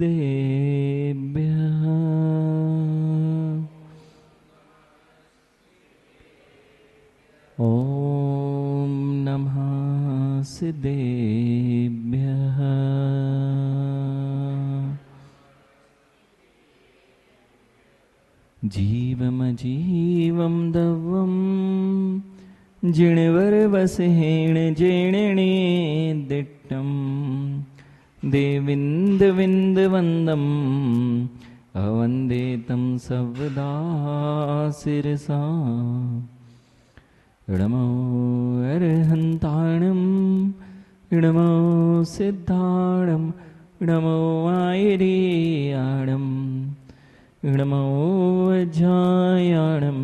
सिद्धेभ्यः। ॐ नमः सिद्धेभ्यः। जीवमजीवं दवं जिणवरवसेण जेणणे दिट्टं देविन्दविन्दवन्दम् अवन्दे तं सर्वदा शिरसा। नमो अर्हन्ताणं नमो सिद्धाणं नमो आयर्याणं नमो अजायाणं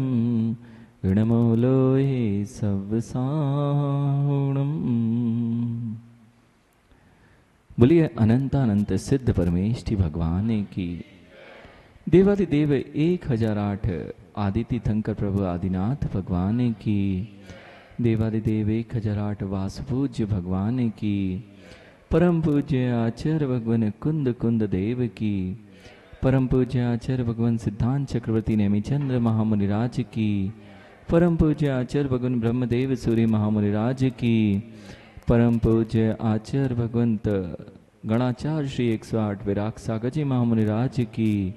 नमो लोहे सवसाणम्। बोलिए अनंतानंत सिद्ध परमेष्टि भगवान की। देवादिदेव 1008 आदिति थंकर प्रभु आदिनाथ भगवान की। देवादिदेव 1008 वासपूज्य भगवान की। परम पूज्य आचार्य भगवान कुंद कुंद देव की। परम पूज्य आचार्य भगवान सिद्धांत चक्रवर्ती नेमिचंद्र महामुनिराज की। परम पूज्य आचार्य भगवान ब्रह्मदेव सूर्य महामुनिराज की। परम पूज्य आचार्य भगवंत गणाचार्य श्री 108 विराग सागर जी महामुनिराज की।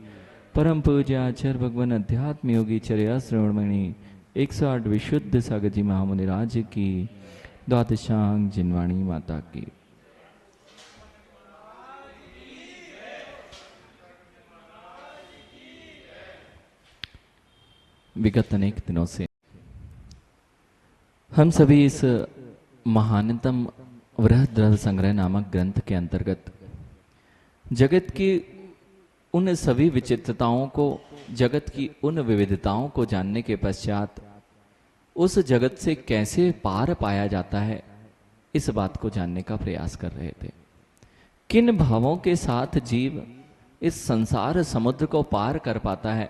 परम पूज्य आचार्य भगवान अध्यात्म योगी चर्या श्रवणमणि 108 विशुद्ध सागर जी महामुनिराज की। द्वादशांग जिनवाणी माता की। विगत अनेक दिनों से हम सभी इस महानतम वृहद्रथ संग्रह नामक ग्रंथ के अंतर्गत जगत की उन सभी विचित्रताओं को, जगत की उन विविधताओं को जानने के पश्चात उस जगत से कैसे पार पाया जाता है, इस बात को जानने का प्रयास कर रहे थे। किन भावों के साथ जीव इस संसार समुद्र को पार कर पाता है,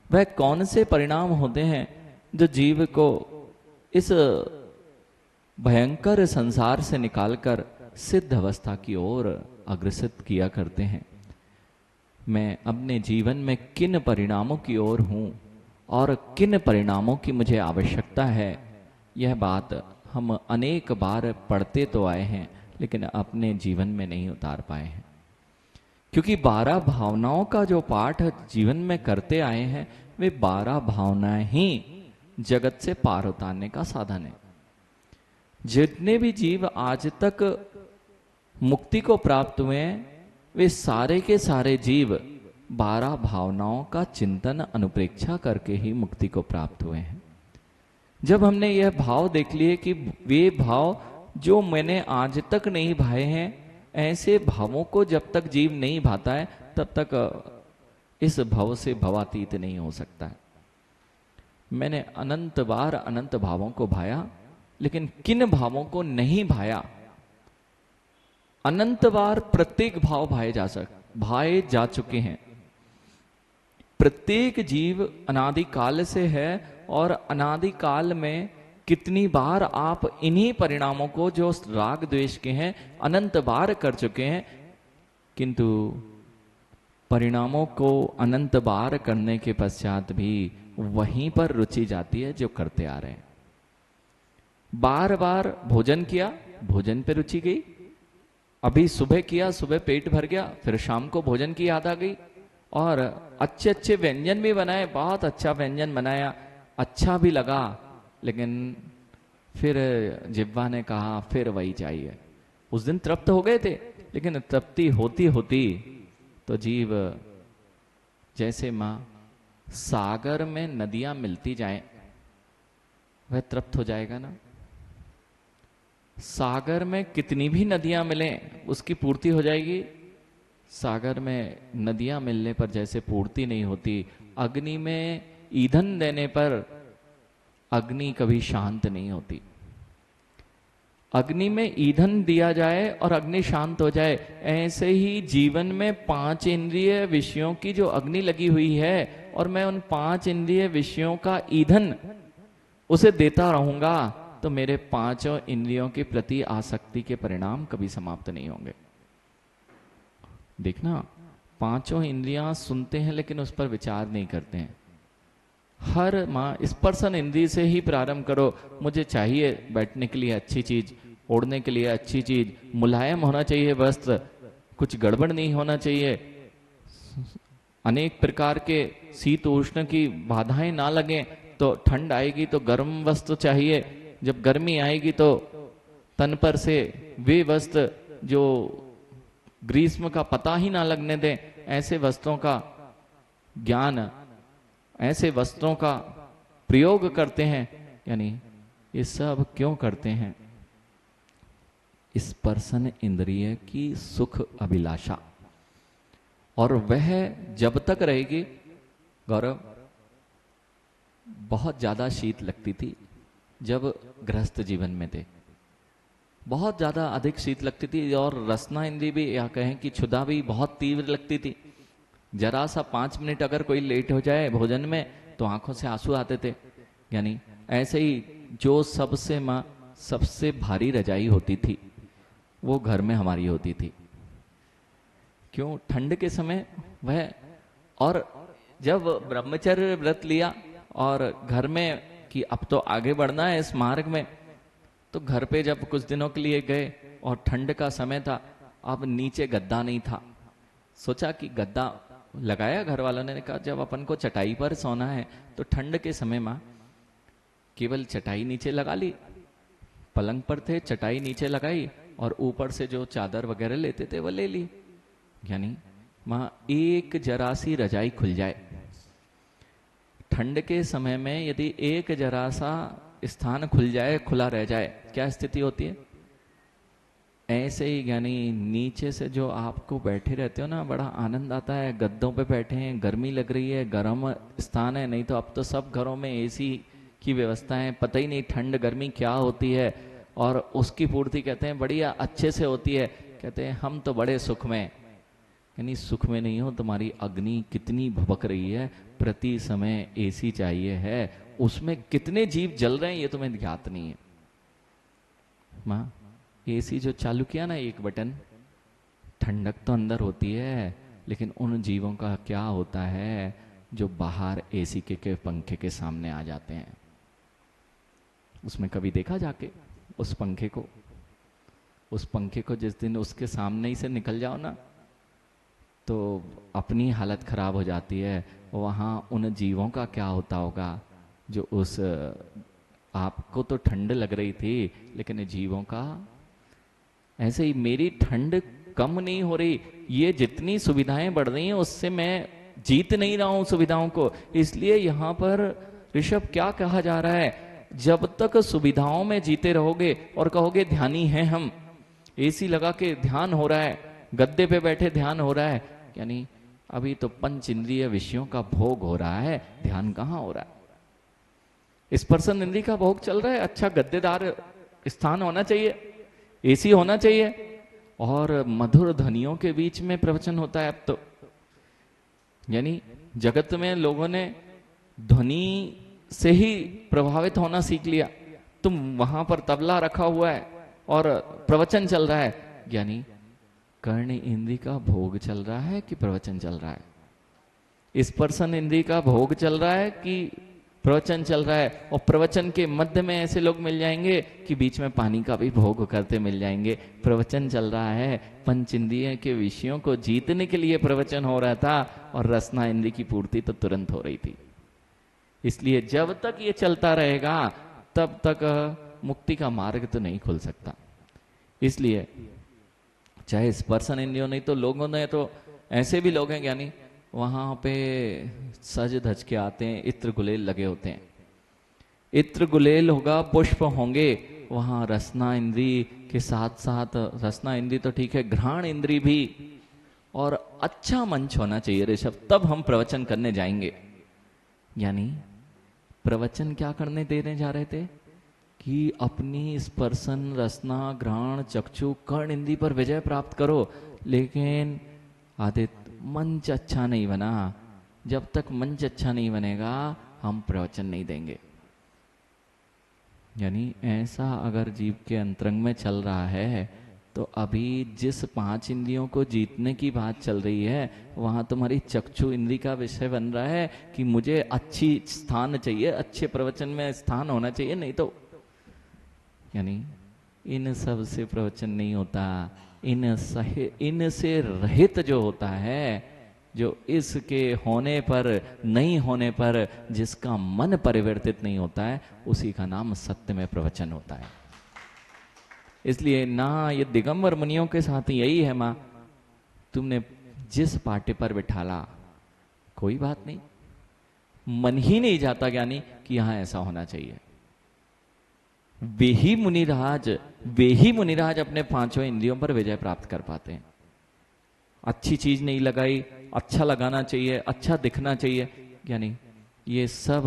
वह कौन से परिणाम होते हैं जो जीव को इस भयंकर संसार से निकालकर सिद्ध अवस्था की ओर अग्रसर किया करते हैं। मैं अपने जीवन में किन परिणामों की ओर हूं और किन परिणामों की मुझे आवश्यकता है, यह बात हम अनेक बार पढ़ते तो आए हैं लेकिन अपने जीवन में नहीं उतार पाए हैं। क्योंकि 12 भावनाओं का जो पाठ जीवन में करते आए हैं, वे 12 भावनाएं ही जगत से पार उतारने का साधन है। जितने भी जीव आज तक मुक्ति को प्राप्त हुए हैं, वे सारे के सारे जीव 12 भावनाओं का चिंतन अनुप्रेक्षा करके ही मुक्ति को प्राप्त हुए हैं। जब हमने यह भाव देख लिए कि वे भाव जो मैंने आज तक नहीं भाए हैं, ऐसे भावों को जब तक जीव नहीं भाता है तब तक इस भव से भवातीत नहीं हो सकता है। मैंने अनंत बार अनंत भावों को भाया, लेकिन किन भावों को नहीं भाया। अनंत बार प्रत्येक भाव भाए जा चुके हैं। प्रत्येक जीव अनादिकाल से है और अनादिकाल में कितनी बार आप इन्हीं परिणामों को जो राग द्वेष के हैं अनंत बार कर चुके हैं, किंतु परिणामों को अनंत बार करने के पश्चात भी वहीं पर रुचि जाती है जो करते आ रहे हैं। बार बार भोजन किया, भोजन पे रुचि गई। अभी सुबह किया, सुबह पेट भर गया, फिर शाम को भोजन की याद आ गई। और अच्छे अच्छे व्यंजन भी बनाए, बहुत अच्छा व्यंजन बनाया, अच्छा भी लगा, लेकिन फिर जिह्वा ने कहा फिर वही चाहिए। उस दिन तृप्त हो गए थे, लेकिन तृप्ति होती होती तो जीव जैसे मां सागर में नदियां मिलती जाएं, वह तृप्त हो जाएगा ना। सागर में कितनी भी नदियां मिलें उसकी पूर्ति हो जाएगी। सागर में नदियां मिलने पर जैसे पूर्ति नहीं होती, अग्नि में ईंधन देने पर अग्नि कभी शांत नहीं होती। अग्नि में ईंधन दिया जाए और अग्नि शांत हो जाए, ऐसे ही जीवन में 5 इंद्रिय विषयों की जो अग्नि लगी हुई है और मैं उन 5 इंद्रिय विषयों का ईंधन उसे देता रहूंगा, तो मेरे 5 इंद्रियों के प्रति आसक्ति के परिणाम कभी समाप्त नहीं होंगे। देखना, पांचों इंद्रियां सुनते हैं लेकिन उस पर विचार नहीं करते हैं। हर माँ स्पर्शन इंद्रिय से ही प्रारंभ करो। मुझे चाहिए बैठने के लिए अच्छी चीज, ओढ़ने के लिए अच्छी चीज, मुलायम होना चाहिए वस्त्र, कुछ गड़बड़ नहीं होना चाहिए, अनेक प्रकार के शीत उष्ण की बाधाएं ना लगे, तो ठंड आएगी तो गर्म वस्त्र चाहिए, जब गर्मी आएगी तो तन पर से वे वस्त्र जो ग्रीष्म का पता ही ना लगने दें, ऐसे वस्त्रों का ज्ञान, ऐसे वस्त्रों का प्रयोग करते हैं। यानी ये सब क्यों करते हैं? स्पर्शन इंद्रिय की सुख अभिलाषा, और वह जब तक रहेगी। गौरव, बहुत ज्यादा शीत लगती थी जब गृहस्थ जीवन में थे, बहुत ज्यादा अधिक शीत लगती थी, और रसना इंद्रिय भी या कहें कि क्षुधा भी बहुत तीव्र लगती थी। जरा सा 5 मिनट अगर कोई लेट हो जाए भोजन में तो आंखों से आंसू आते थे। यानी ऐसे ही जो सबसे भारी रजाई होती थी वो घर में हमारी होती थी। क्यों? ठंड के समय वह, और जब ब्रह्मचर्य व्रत लिया और घर में कि अब तो आगे बढ़ना है इस मार्ग में, तो घर पे जब कुछ दिनों के लिए गए और ठंड का समय था, अब नीचे गद्दा नहीं था, सोचा कि गद्दा लगाया। घर वालों ने कहा जब अपन को चटाई पर सोना है तो ठंड के समय में केवल चटाई नीचे लगा ली। पलंग पर थे, चटाई नीचे लगाई और ऊपर से जो चादर वगैरह लेते थे वो ले ली। यानी वहां एक जरा सी रजाई खुल जाए। ठंड के समय में यदि एक जरा सा स्थान खुल जाए, खुला रह जाए, क्या स्थिति होती है? ऐसे ही यानी नीचे से जो आपको बैठे रहते हो ना, बड़ा आनंद आता है। गद्दों पे बैठे हैं, गर्मी लग रही है, गर्म स्थान है, नहीं तो अब तो सब घरों में एसी की व्यवस्था है, पता ही नहीं ठंड गर्मी क्या होती है, और उसकी पूर्ति कहते हैं बढ़िया अच्छे से होती है। कहते हैं हम तो बड़े सुख में। यानी सुख में नहीं हो, तुम्हारी अग्नि कितनी भभक रही है, प्रति समय एसी चाहिए है, उसमें कितने जीव जल रहे हैं ये तुम्हें ज्ञात नहीं है। माँ, एसी जो चालू किया ना एक बटन, ठंडक तो अंदर होती है, लेकिन उन जीवों का क्या होता है जो बाहर एसी के पंखे के सामने आ जाते हैं? उसमें कभी देखा जाके उस पंखे को? उस पंखे को जिस दिन उसके सामने ही से निकल जाओ ना, तो अपनी हालत खराब हो जाती है। वहां उन जीवों का क्या होता होगा जो उस, आपको तो ठंड लग रही थी लेकिन जीवों का। ऐसे ही मेरी ठंड कम नहीं हो रही, ये जितनी सुविधाएं बढ़ रही हैं उससे मैं जीत नहीं रहा हूं सुविधाओं को। इसलिए यहां पर ऋषभ क्या कहा जा रहा है? जब तक सुविधाओं में जीते रहोगे और कहोगे ध्यानी हैं हम, एसी लगा के ध्यान हो रहा है, गद्दे पे बैठे ध्यान हो रहा है, यानी अभी तो पंच इंद्रिय विषयों का भोग हो रहा है, ध्यान कहां हो रहा है? स्पर्शन इंद्रिय का भोग चल रहा है। अच्छा गद्देदार स्थान होना चाहिए, एसी होना चाहिए, और मधुर ध्वनियों के बीच में प्रवचन होता है अब तो। यानी जगत में लोगों ने ध्वनि से ही प्रभावित होना सीख लिया। तुम वहां पर तबला रखा हुआ है और प्रवचन चल रहा है, यानी कर्ण इंद्रिय का भोग चल रहा है कि प्रवचन चल रहा है? स्पर्शन इंद्रिय का भोग चल रहा है कि प्रवचन चल रहा है? और प्रवचन के मध्य में ऐसे लोग मिल जाएंगे कि बीच में पानी का भी भोग करते मिल जाएंगे। प्रवचन चल रहा है, पंच इंद्रिय के विषयों को जीतने के लिए प्रवचन हो रहा था, और रसना इंद्रिय की पूर्ति तो तुरंत हो रही थी। इसलिए जब तक ये चलता रहेगा तब तक मुक्ति का मार्ग तो नहीं खुल सकता। इसलिए चाहे स्पर्शन इंद्रियों, नहीं तो लोगों ने तो ऐसे भी लोग हैं ज्ञानी, वहां पे सज धज के आते हैं, इत्र गुलेल लगे होते हैं, इत्र गुलेल होगा, पुष्प होंगे, वहां रसना इंद्री के साथ साथ, रसना इंद्री तो ठीक है, घ्राण इंद्री भी, और अच्छा मंच होना चाहिए ऋषभ, तब हम प्रवचन करने जाएंगे। यानी प्रवचन क्या करने देने जा रहे थे कि अपनी स्पर्शन रसना घ्राण चक्षु कर्ण इंद्री पर विजय प्राप्त करो। लेकिन आदित्य मंच अच्छा नहीं बना, जब तक मंच अच्छा नहीं बनेगा हम प्रवचन नहीं देंगे। यानी ऐसा अगर जीव के अंतरंग में चल रहा है तो अभी जिस 5 इंद्रियों को जीतने की बात चल रही है, वहां तुम्हारी चक्षु इंद्री का विषय बन रहा है कि मुझे अच्छी स्थान चाहिए, अच्छे प्रवचन में स्थान होना चाहिए, नहीं तो यानी इन सब से प्रवचन नहीं होता। इनसे रहित जो होता है, जो इसके होने पर नहीं होने पर जिसका मन परिवर्तित नहीं होता है, उसी का नाम सत्य में प्रवचन होता है। इसलिए ना ये दिगंबर मुनियों के साथ यही है, मां तुमने जिस पाटे पर बिठाला कोई बात नहीं, मन ही नहीं जाता ज्ञानी कि यहां ऐसा होना चाहिए। वे ही मुनिराज अपने 5 इंद्रियों पर विजय प्राप्त कर पाते हैं। अच्छी चीज नहीं लगाई, अच्छा लगाना चाहिए, अच्छा दिखना चाहिए, यानी ये सब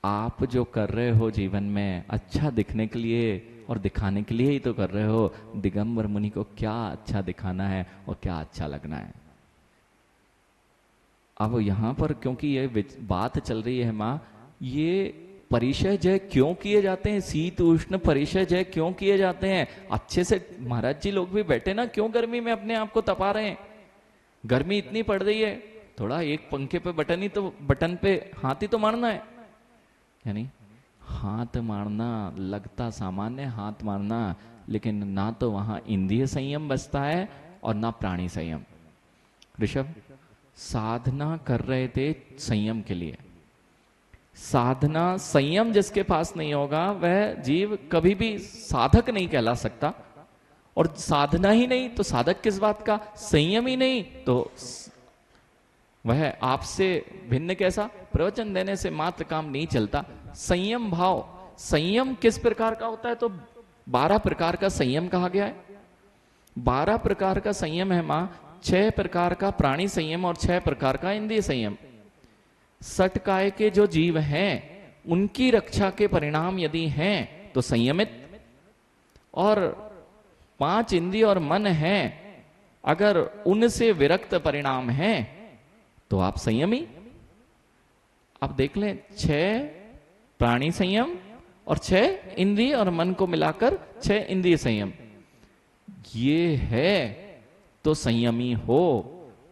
आप जो कर रहे हो जीवन में अच्छा दिखने के लिए और दिखाने के लिए ही तो कर रहे हो। दिगंबर मुनि को क्या अच्छा दिखाना है और क्या अच्छा लगना है। अब यहां पर क्योंकि ये बात चल रही है मां, ये परिचय जय क्यों किए जाते हैं, शीत उष्ण परिचय जय क्यों किए जाते हैं? अच्छे से महाराज जी लोग भी बैठे ना, क्यों गर्मी में अपने आप को तपा रहे हैं? गर्मी इतनी पड़ रही है, थोड़ा एक पंखे पे बटन पे हाथ ही तो मारना है। यानी हाथ मारना लगता सामान्य, हाथ मारना, लेकिन ना तो वहां इंद्रिय संयम बचता है और ना प्राणी संयम। ऋषभ साधना कर रहे थे संयम के लिए। साधना संयम जिसके पास नहीं होगा वह जीव कभी भी साधक नहीं कहला सकता, और साधना ही नहीं तो साधक किस बात का? संयम ही नहीं तो वह आपसे भिन्न कैसा? प्रवचन देने से मात्र काम नहीं चलता। संयम भाव, संयम किस प्रकार का होता है? तो 12 प्रकार का संयम कहा गया है। 12 प्रकार का संयम है मां, 6 प्रकार का प्राणी संयम और 6 प्रकार का इंद्रिय संयम। सटकाय के जो जीव हैं उनकी रक्षा के परिणाम यदि हैं तो संयमित, और 5 इंद्रिय और मन हैं अगर उनसे विरक्त परिणाम हैं तो आप संयमी। आप देख लें 6 प्राणी संयम और 6 इंद्रिय और मन को मिलाकर 6 इंद्रिय संयम, ये है तो संयमी हो,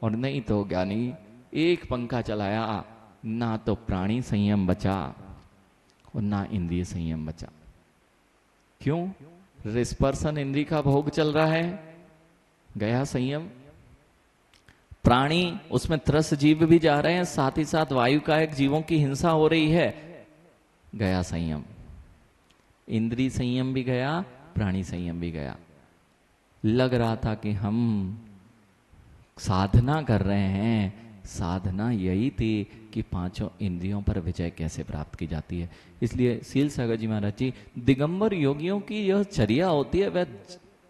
और नहीं तो ज्ञानी एक पंखा चलाया, ना तो प्राणी संयम बचा और ना इंद्रिय संयम बचा। क्यों? रिस्पर्शन इंद्रिय का भोग चल रहा है, गया संयम। प्राणी उसमें त्रस जीव भी जा रहे हैं, साथ ही साथ वायु का एक जीवों की हिंसा हो रही है, गया संयम। इंद्रिय संयम भी गया, प्राणी संयम भी गया। लग रहा था कि हम साधना कर रहे हैं, साधना यही थी कि 5 इंद्रियों पर विजय कैसे प्राप्त की जाती है। इसलिए सील सागर जी महाराज जी, दिगंबर योगियों की यह चर्या होती है, वह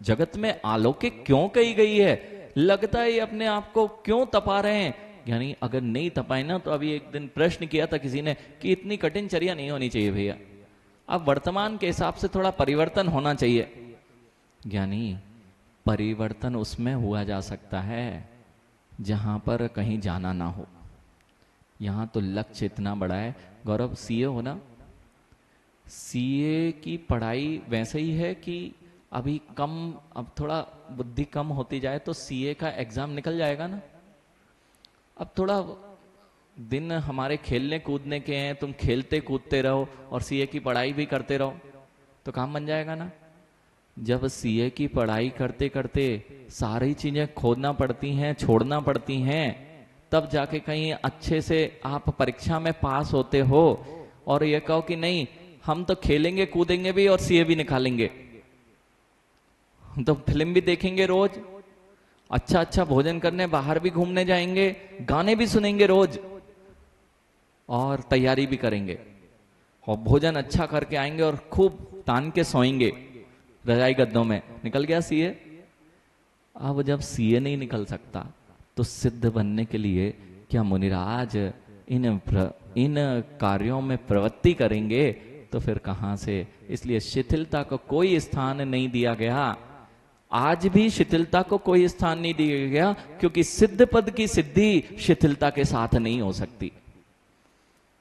जगत में अलौकिक क्यों कही गई है? लगता है ये अपने आप को क्यों तपा रहे हैं? यानी अगर नहीं तपाए ना, तो अभी एक दिन प्रश्न किया था किसी ने कि इतनी कठिन चर्या नहीं होनी चाहिए भैया, अब वर्तमान के हिसाब से थोड़ा परिवर्तन होना चाहिए। यानी परिवर्तन उसमें हुआ जा सकता है जहां पर कहीं जाना ना हो। यहां तो लक्ष्य इतना बड़ा है। गौरव सीए हो ना, सीए की पढ़ाई वैसे ही है कि अभी कम, अब थोड़ा बुद्धि कम होती जाए तो सीए का एग्जाम निकल जाएगा ना। अब थोड़ा दिन हमारे खेलने कूदने के हैं, तुम खेलते कूदते रहो और सीए की पढ़ाई भी करते रहो तो काम बन जाएगा ना। जब सीए की पढ़ाई करते करते सारी चीजें खोदना पड़ती हैं, छोड़ना पड़ती हैं, तब जाके कहीं अच्छे से आप परीक्षा में पास होते हो, और ये कहो कि नहीं हम तो खेलेंगे कूदेंगे भी और सीए भी निकालेंगे, तो फिल्म भी देखेंगे रोज, अच्छा अच्छा भोजन करने बाहर भी घूमने जाएंगे, गाने भी सुनेंगे रोज, और तैयारी भी करेंगे, और भोजन अच्छा करके आएंगे और खूब तान के सोएंगे रजाई गद्दों में। निकल गया सीए। अब जब सीए नहीं निकल सकता तो सिद्ध बनने के लिए क्या मुनिराज इन कार्यों में प्रवृत्ति करेंगे? तो फिर कहां से? इसलिए शिथिलता को कोई स्थान नहीं दिया गया। आज भी शिथिलता को कोई स्थान नहीं दिया गया, क्योंकि सिद्ध पद की सिद्धि शिथिलता के साथ नहीं हो सकती।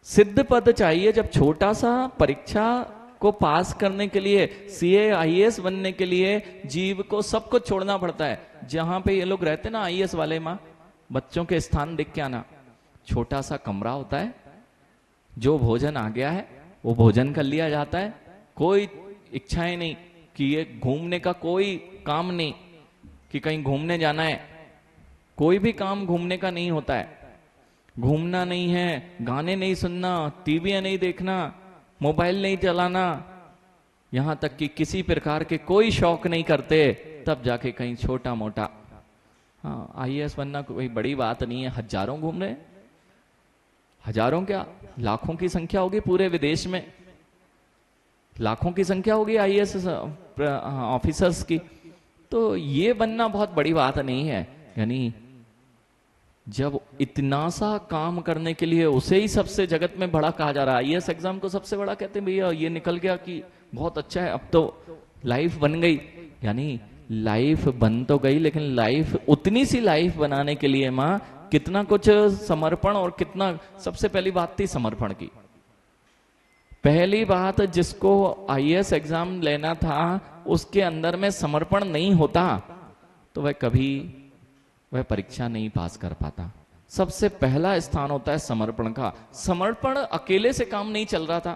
सिद्ध पद चाहिए जब छोटा सा परीक्षा को पास करने के लिए, सीए आईएएस बनने के लिए जीव को सब कुछ छोड़ना पड़ता है। जहां पे ये लोग रहते ना आईएएस वाले, माँ बच्चों के स्थान देख के आना, छोटा सा कमरा होता है, जो भोजन आ गया है वो भोजन कर लिया जाता है, कोई इच्छाएं नहीं कि ये घूमने का कोई काम नहीं कि कहीं घूमने जाना है, कोई भी काम घूमने का नहीं होता है। घूमना नहीं है, गाने नहीं सुनना, टीवी नहीं देखना, मोबाइल नहीं चलाना, यहां तक कि किसी प्रकार के कोई शौक नहीं करते, तब जाके कहीं छोटा मोटा। हाँ, आईएएस बनना कोई बड़ी बात नहीं है। हजारों घूम रहे हैं, हजारों क्या लाखों की संख्या होगी पूरे विदेश में, लाखों की संख्या होगी आईएएस ऑफिसर्स की। तो ये बनना बहुत बड़ी बात नहीं है। यानी जब इतना सा काम करने के लिए उसे ही सबसे जगत में बड़ा कहा जा रहा है, आईएएस एग्जाम को सबसे बड़ा कहते हैं, भैया ये निकल गया कि बहुत अच्छा है, अब तो लाइफ बन गई। यानी लाइफ बन तो गई, लेकिन लाइफ उतनी सी लाइफ बनाने के लिए माँ कितना कुछ समर्पण, और कितना, सबसे पहली बात थी समर्पण की। पहली बात, जिसको आईएएस एग्जाम लेना था उसके अंदर में समर्पण नहीं होता तो वह परीक्षा नहीं पास कर पाता। सबसे पहला स्थान होता है समर्पण का। समर्पण अकेले से काम नहीं चल रहा था,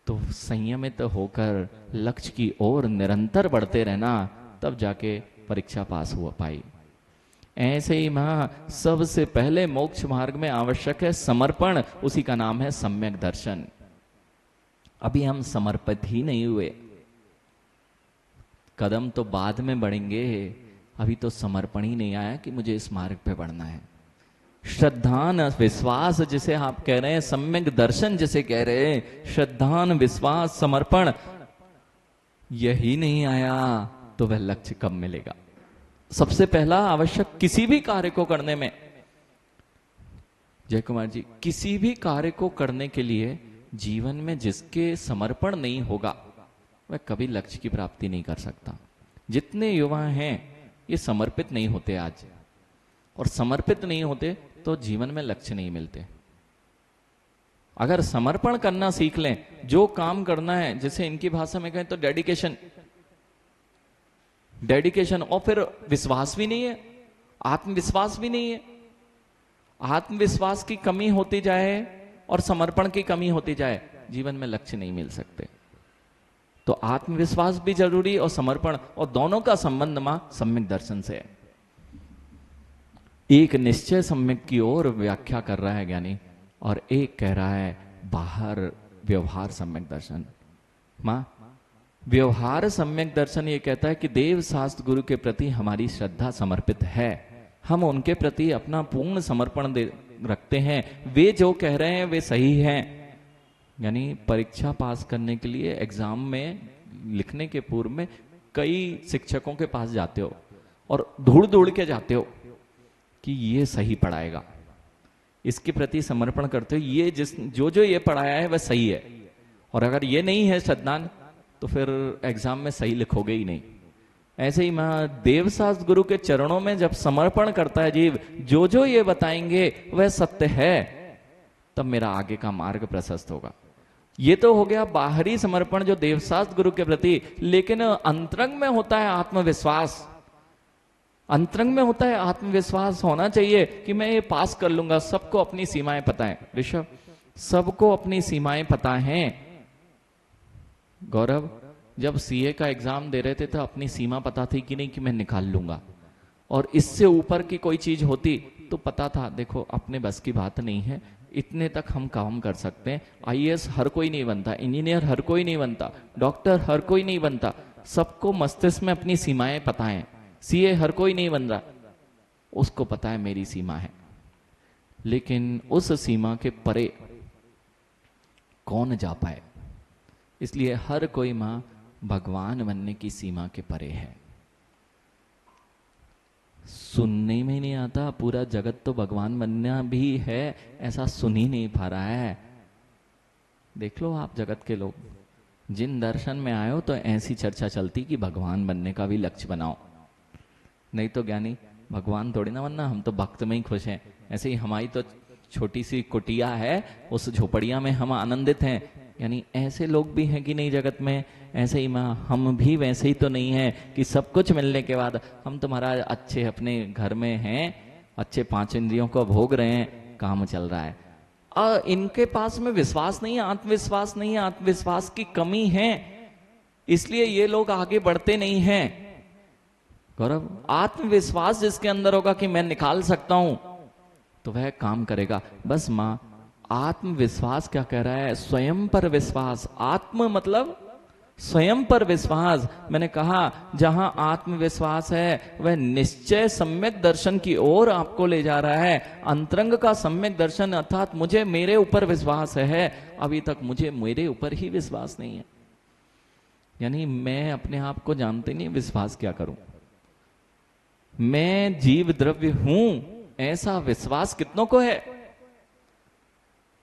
तो संयमित होकर लक्ष्य की ओर निरंतर बढ़ते रहना, तब जाके परीक्षा पास हुआ पाई। ऐसे ही मां सबसे पहले मोक्ष मार्ग में आवश्यक है समर्पण, उसी का नाम है सम्यक दर्शन। अभी हम समर्पित ही नहीं हुए, कदम तो बाद में बढ़ेंगे, अभी तो समर्पण ही नहीं आया कि मुझे इस मार्ग पे बढ़ना है। श्रद्धान विश्वास जिसे आप कह रहे हैं, सम्यक दर्शन जिसे कह रहे हैं, श्रद्धान विश्वास समर्पण यही नहीं आया तो वह लक्ष्य कब मिलेगा। सबसे पहला आवश्यक किसी भी कार्य को करने में, जय कुमार जी, किसी भी कार्य को करने के लिए जीवन में जिसके समर्पण नहीं होगा वह कभी लक्ष्य की प्राप्ति नहीं कर सकता। जितने युवा हैं ये समर्पित नहीं होते आज, और समर्पित नहीं होते तो जीवन में लक्ष्य नहीं मिलते। अगर समर्पण करना सीख लें, जो काम करना है, जैसे इनकी भाषा में कहें तो डेडिकेशन, और फिर विश्वास भी नहीं है, आत्मविश्वास भी नहीं है। आत्मविश्वास की कमी होती जाए और समर्पण की कमी होती जाए, जीवन में लक्ष्य नहीं मिल सकते। तो आत्मविश्वास भी जरूरी और समर्पण, और दोनों का संबंध मां सम्यक दर्शन से है। एक निश्चय सम्यक की ओर व्याख्या कर रहा है ज्ञानी, और एक कह रहा है बाहर व्यवहार सम्यक दर्शन। मां व्यवहार सम्यक दर्शन ये कहता है कि देव शास्त्र गुरु के प्रति हमारी श्रद्धा समर्पित है, हम उनके प्रति अपना पूर्ण समर्पण रखते हैं, वे जो कह रहे हैं वे सही हैं। यानी परीक्षा पास करने के लिए एग्जाम में लिखने के पूर्व में कई शिक्षकों के पास जाते हो और ढूंढ के जाते हो कि ये सही पढ़ाएगा, इसके प्रति समर्पण करते हो, ये जो ये पढ़ाया है वह सही है, और अगर ये नहीं है श्रद्धान तो फिर एग्जाम में सही लिखोगे ही नहीं। ऐसे ही मैं देवशास्त्र गुरु के चरणों में जब समर्पण करता है जीव, जो ये बताएंगे वह सत्य है, तब मेरा आगे का मार्ग प्रशस्त होगा। ये तो हो गया बाहरी समर्पण जो देवशास्त्र गुरु के प्रति, लेकिन अंतरंग में होता है आत्मविश्वास। अंतरंग में होता है आत्मविश्वास होना चाहिए कि मैं ये पास कर लूंगा। सबको अपनी सीमाएं पता है ऋषभ, सबको अपनी सीमाएं पता हैं। गौरव, जब सीए का एग्जाम दे रहे थे तो अपनी सीमा पता थी कि नहीं कि मैं निकाल लूंगा, और इससे ऊपर की कोई चीज होती तो पता था देखो अपने बस की बात नहीं है, इतने तक हम काम कर सकते हैं। आईएएस हर कोई नहीं बनता, इंजीनियर हर कोई नहीं बनता, डॉक्टर हर कोई नहीं बनता, सबको मस्तिष्क में अपनी सीमाएं पता है। सीए हर कोई नहीं बन रहा, उसको पता है मेरी सीमा है, लेकिन उस सीमा के परे कौन जा पाए। इसलिए हर कोई मां भगवान बनने की सीमा के परे है। सुनने में नहीं आता, पूरा जगत तो भगवान बनना भी है ऐसा सुन ही नहीं पा रहा है। देख लो आप जगत के लोग, जिन दर्शन में आए हो तो ऐसी चर्चा चलती कि भगवान बनने का भी लक्ष्य बनाओ, नहीं तो ज्ञानी भगवान थोड़ी ना बनना, हम तो भक्त में ही खुश हैं। ऐसे ही हमारी तो छोटी सी कुटिया है, उस झोपड़िया में हम आनंदित हैं, यानी ऐसे लोग भी हैं कि नहीं जगत में? ऐसे ही माँ हम भी वैसे ही तो नहीं हैं कि सब कुछ मिलने के बाद हम तुम्हारा अच्छे अपने घर में हैं, अच्छे पांच इंद्रियों को भोग रहे हैं, काम चल रहा है। इनके पास में विश्वास नहीं है, आत्मविश्वास नहीं है, आत्मविश्वास की कमी है, इसलिए ये लोग आगे बढ़ते नहीं हैं। गौरव, आत्मविश्वास जिसके अंदर होगा कि मैं निकाल सकता हूं, तो वह काम करेगा। बस मां, आत्मविश्वास क्या कह रहा है? स्वयं पर विश्वास। आत्म मतलब स्वयं पर विश्वास। मैंने कहा जहां आत्मविश्वास है वह निश्चय सम्यक दर्शन की ओर आपको ले जा रहा है। अंतरंग का सम्यक दर्शन अर्थात मुझे मेरे ऊपर विश्वास है। अभी तक मुझे मेरे ऊपर ही विश्वास नहीं है, यानी मैं अपने आप को जानते नहीं, विश्वास क्या करूं? मैं जीव द्रव्य हूं, ऐसा विश्वास कितनों को है?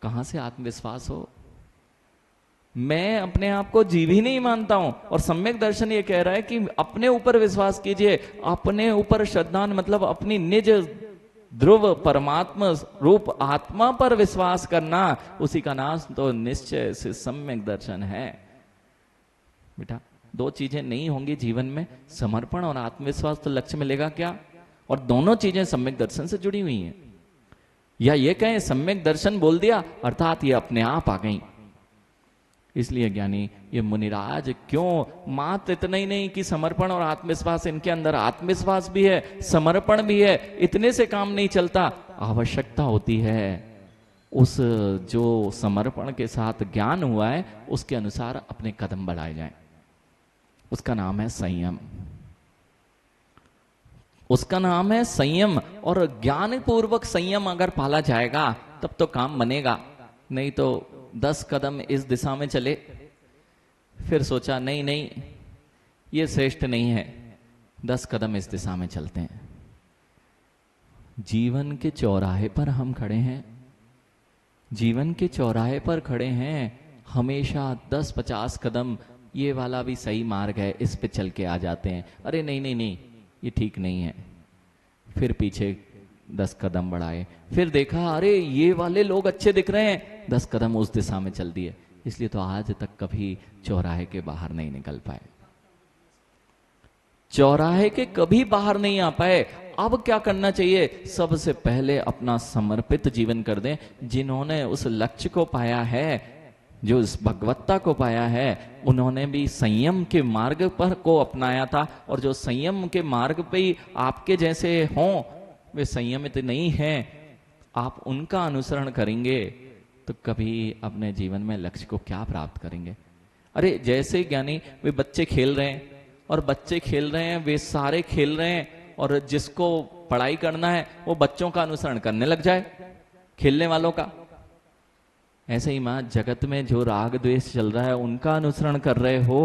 कहां से आत्मविश्वास हो? मैं अपने आप को जीव ही नहीं मानता हूं। और सम्यक दर्शन ये कह रहा है कि अपने ऊपर विश्वास कीजिए, अपने ऊपर श्रद्धा, मतलब अपनी निज ध्रुव परमात्मा रूप आत्मा पर विश्वास करना, उसी का नाम तो निश्चय से सम्यक दर्शन है। बेटा, दो चीजें नहीं होंगी जीवन में, समर्पण और आत्मविश्वास, तो लक्ष्य मिलेगा क्या? और दोनों चीजें सम्यक दर्शन से जुड़ी हुई हैं। या ये कहें सम्यक दर्शन बोल दिया अर्थात ये अपने आप आ गई। इसलिए ज्ञानी ये मुनिराज क्यों मात्र इतना ही नहीं कि समर्पण और आत्मविश्वास, इनके अंदर आत्मविश्वास भी है, समर्पण भी है, इतने से काम नहीं चलता। आवश्यकता होती है उस जो समर्पण के साथ ज्ञान हुआ है उसके अनुसार अपने कदम बढ़ाए जाएं। उसका नाम है संयम, उसका नाम है संयम। और ज्ञान पूर्वक संयम अगर पाला जाएगा तब तो काम बनेगा। नहीं तो 10 कदम इस दिशा में चले, फिर सोचा नहीं नहीं ये श्रेष्ठ नहीं है, 10 कदम इस दिशा में चलते हैं। जीवन के चौराहे पर हम खड़े हैं, जीवन के चौराहे पर खड़े हैं, हमेशा 10-50 कदम ये वाला भी सही मार्ग है, इस पे चल के आ जाते हैं। अरे नहीं नहीं नहीं, ये ठीक नहीं है। फिर पीछे 10 कदम बढ़ाए, फिर देखा अरे ये वाले लोग अच्छे दिख रहे हैं, 10 कदम उस दिशा में चल दिए। इसलिए तो आज तक कभी चौराहे के बाहर नहीं निकल पाए, चौराहे के कभी बाहर नहीं आ पाए। अब क्या करना चाहिए? सबसे पहले अपना समर्पित जीवन कर दें। जिन्होंने उस लक्ष्य को पाया है, जो इस भगवत्ता को पाया है, उन्होंने भी संयम के मार्ग पर को अपनाया था। और जो संयम के मार्ग पे ही आपके जैसे हों, वे संयमित नहीं हैं, आप उनका अनुसरण करेंगे तो कभी अपने जीवन में लक्ष्य को क्या प्राप्त करेंगे? अरे जैसे ज्ञानी वे बच्चे खेल रहे हैं, और बच्चे खेल रहे हैं, वे सारे खेल रहे हैं, और जिसको पढ़ाई करना है वो बच्चों का अनुसरण करने लग जाए, खेलने वालों का। ऐसे ही मां, जगत में जो राग द्वेष चल रहा है उनका अनुसरण कर रहे हो,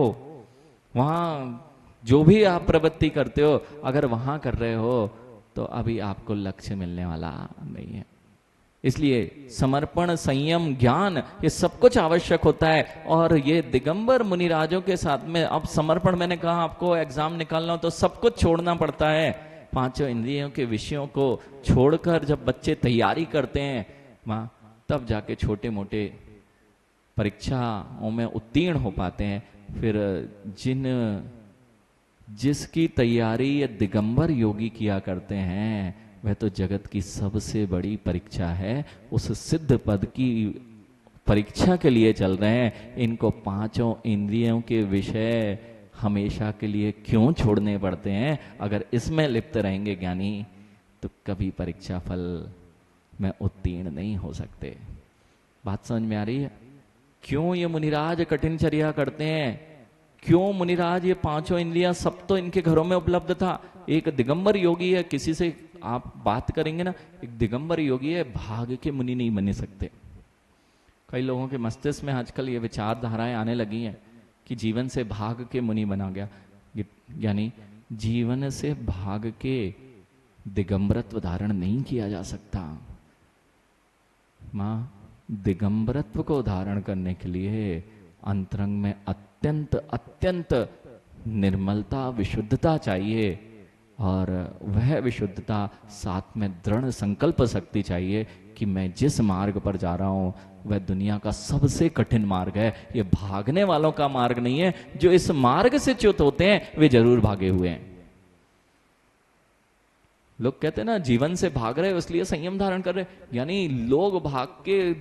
वहां जो भी आप प्रवृत्ति करते हो अगर वहां कर रहे हो तो अभी आपको लक्ष्य मिलने वाला नहीं है। इसलिए समर्पण, संयम, ज्ञान, ये सब कुछ आवश्यक होता है। और ये दिगंबर मुनिराजों के साथ में, अब समर्पण, मैंने कहा आपको एग्जाम निकालना हो तो सब कुछ छोड़ना पड़ता है। पांचों इंद्रियों के विषयों को छोड़कर जब बच्चे तैयारी करते हैं वहां, तब जाके छोटे मोटे परीक्षाओं में उत्तीर्ण हो पाते हैं। फिर जिसकी तैयारी ये दिगंबर योगी किया करते हैं, वह तो जगत की सबसे बड़ी परीक्षा है, उस सिद्ध पद की परीक्षा के लिए चल रहे हैं। इनको पांचों इंद्रियों के विषय हमेशा के लिए क्यों छोड़ने पड़ते हैं? अगर इसमें लिप्त रहेंगे ज्ञानी तो कभी परीक्षा फल में उत्तीर्ण नहीं हो सकते। बात समझ में आ रही है? क्यों ये मुनिराज कठिन चर्या करते हैं? क्यों मुनिराज ये पांचों इंद्रियां सब तो इनके घरों में उपलब्ध था। एक दिगंबर योगी है, किसी से आप बात करेंगे ना, एक दिगंबर योगी है, भाग के मुनि नहीं बन सकते। कई लोगों के मस्तिष्क में आजकल ये विचारधाराएं आने लगी हैं कि जीवन से भाग के मुनि बना गया, यानी जीवन से भाग के दिगंबरत्व धारण नहीं किया जा सकता। मां, दिगंबरत्व को धारण करने के लिए अंतरंग में अत्यंत अत्यंत निर्मलता, विशुद्धता चाहिए। और वह विशुद्धता साथ में दृढ़ संकल्प शक्ति चाहिए कि मैं जिस मार्ग पर जा रहा हूं वह दुनिया का सबसे कठिन मार्ग है। ये भागने वालों का मार्ग नहीं है। जो इस मार्ग से च्युत होते हैं वे जरूर भागे हुए हैं। लोग कहते हैं ना जीवन से भाग रहे हो इसलिए संयम धारण कर रहे, यानी लोग भाग के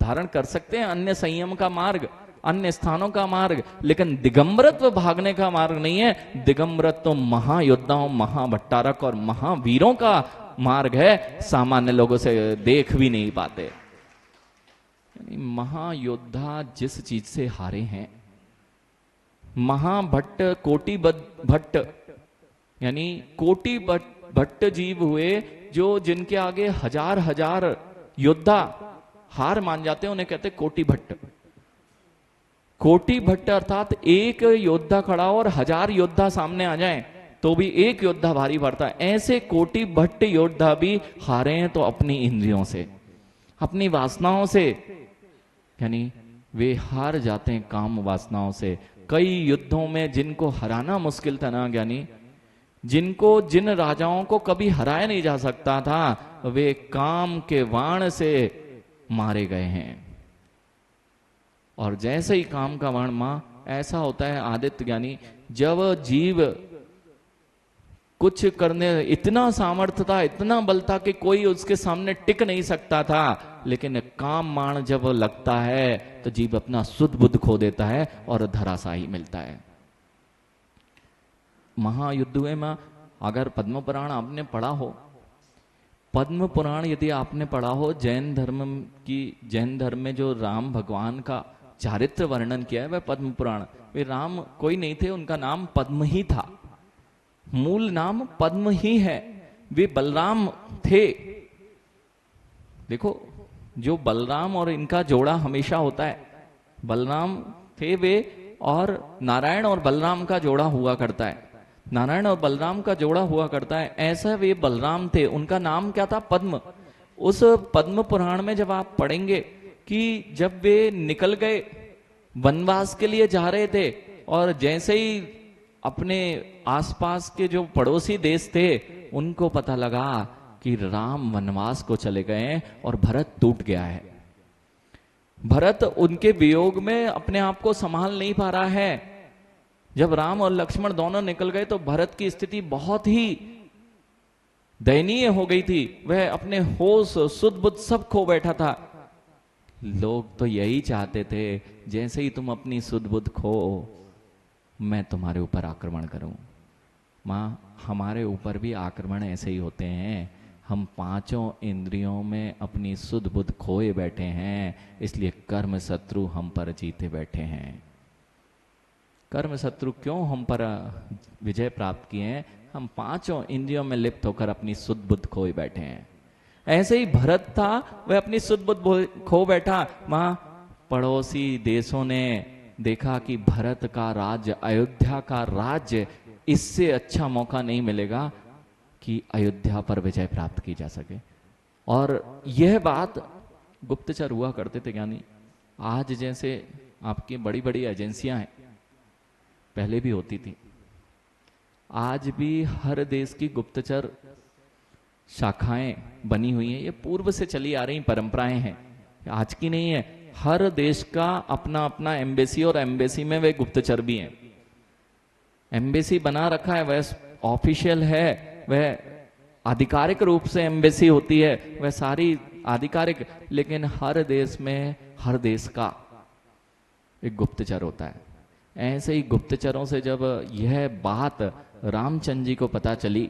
धारण कर सकते हैं अन्य संयम का मार्ग, अन्य स्थानों का मार्ग, लेकिन दिगंबरत्व भागने का मार्ग नहीं है। दिगंबरत्व तो महायोद्धाओं, महाभट्टारक और महावीरों का मार्ग है, सामान्य लोगों से देख भी नहीं पाते। यानी महायोद्धा जिस चीज से हारे हैं, महाभट्ट कोटि भट्ट यानी कोटि भट्ट जीव हुए जो जिनके आगे हजार हजार योद्धा हार मान जाते हैं, उन्हें कहते कोटि भट्ट। कोटि भट्ट अर्थात एक योद्धा खड़ा हो और हजार योद्धा सामने आ जाएं तो भी एक योद्धा भारी पड़ता है। ऐसे कोटि भट्ट योद्धा भी हारे हैं तो अपनी इंद्रियों से, अपनी वासनाओं से, यानी वे हार जाते हैं काम वासनाओं से। कई युद्धों में जिनको हराना मुश्किल था ना ज्ञानी, जिनको जिन राजाओं को कभी हराया नहीं जा सकता था, वे काम के वाण से मारे गए हैं। और जैसे ही काम का वाण मां, ऐसा होता है आदित्य ज्ञानी, जब जीव कुछ करने इतना सामर्थ्य था, इतना बल था कि कोई उसके सामने टिक नहीं सकता था, लेकिन काम बाण जब लगता है तो जीव अपना सुध बुद्ध खो देता है और धराशाही मिलता है। महायुद्ध में अगर पद्म पुराण आपने पढ़ा हो, पद्म पुराण यदि आपने पढ़ा हो, जैन धर्म में जो राम भगवान का चारित्र वर्णन किया है वह पद्म पुराण। वे राम कोई नहीं थे, उनका नाम पद्म ही था, मूल नाम पद्म ही है। वे बलराम थे। देखो जो बलराम और इनका जोड़ा हमेशा होता है, बलराम थे वे और नारायण और बलराम का जोड़ा हुआ करता है, नारायण और बलराम का जोड़ा हुआ करता है, ऐसा वे बलराम थे। उनका नाम क्या था? पद्म। उस पद्म पुराण में जब आप पढ़ेंगे कि जब वे निकल गए वनवास के लिए जा रहे थे और जैसे ही अपने आसपास के जो पड़ोसी देश थे उनको पता लगा कि राम वनवास को चले गए हैं और भरत टूट गया है, भरत उनके वियोग में अपने आप को संभाल नहीं पा रहा है। जब राम और लक्ष्मण दोनों निकल गए तो भरत की स्थिति बहुत ही दयनीय हो गई थी। वह अपने होश सुध बुद्ध सब खो बैठा था। लोग तो यही चाहते थे जैसे ही तुम अपनी सुध बुद्ध खो मैं तुम्हारे ऊपर आक्रमण करूं। मां, हमारे ऊपर भी आक्रमण ऐसे ही होते हैं। हम पांचों इंद्रियों में अपनी सुध बुद्ध खोए बैठे हैं, इसलिए कर्म शत्रु हम पर जीते बैठे हैं। कर्म शत्रु क्यों हम पर विजय प्राप्त किए हैं? हम पांचों इंद्रियों में लिप्त होकर अपनी सुध बुद्ध खोए बैठे हैं। ऐसे ही भरत था, वह अपनी सुध बुद्ध खो बैठा। वहां पड़ोसी देशों ने देखा कि भरत का राज्य, अयोध्या का राज्य, इससे अच्छा मौका नहीं मिलेगा कि अयोध्या पर विजय प्राप्त की जा सके। और यह बात गुप्तचर हुआ करते थे ज्ञानी। आज जैसे आपकी बड़ी बड़ी एजेंसियां हैं, पहले भी होती थी, आज भी हर देश की गुप्तचर शाखाएं बनी हुई हैं। ये पूर्व से चली आ रही परंपराएं हैं, आज की नहीं है। हर देश का अपना अपना एम्बेसी, और एम्बेसी में वे गुप्तचर भी हैं। एम्बेसी बना रखा है, वह ऑफिशियल है, वह आधिकारिक रूप से एम्बेसी होती है, वह सारी आधिकारिक, लेकिन हर देश में हर देश का एक गुप्तचर होता है। ऐसे ही गुप्तचरों से जब यह बात रामचंद्र जी को पता चली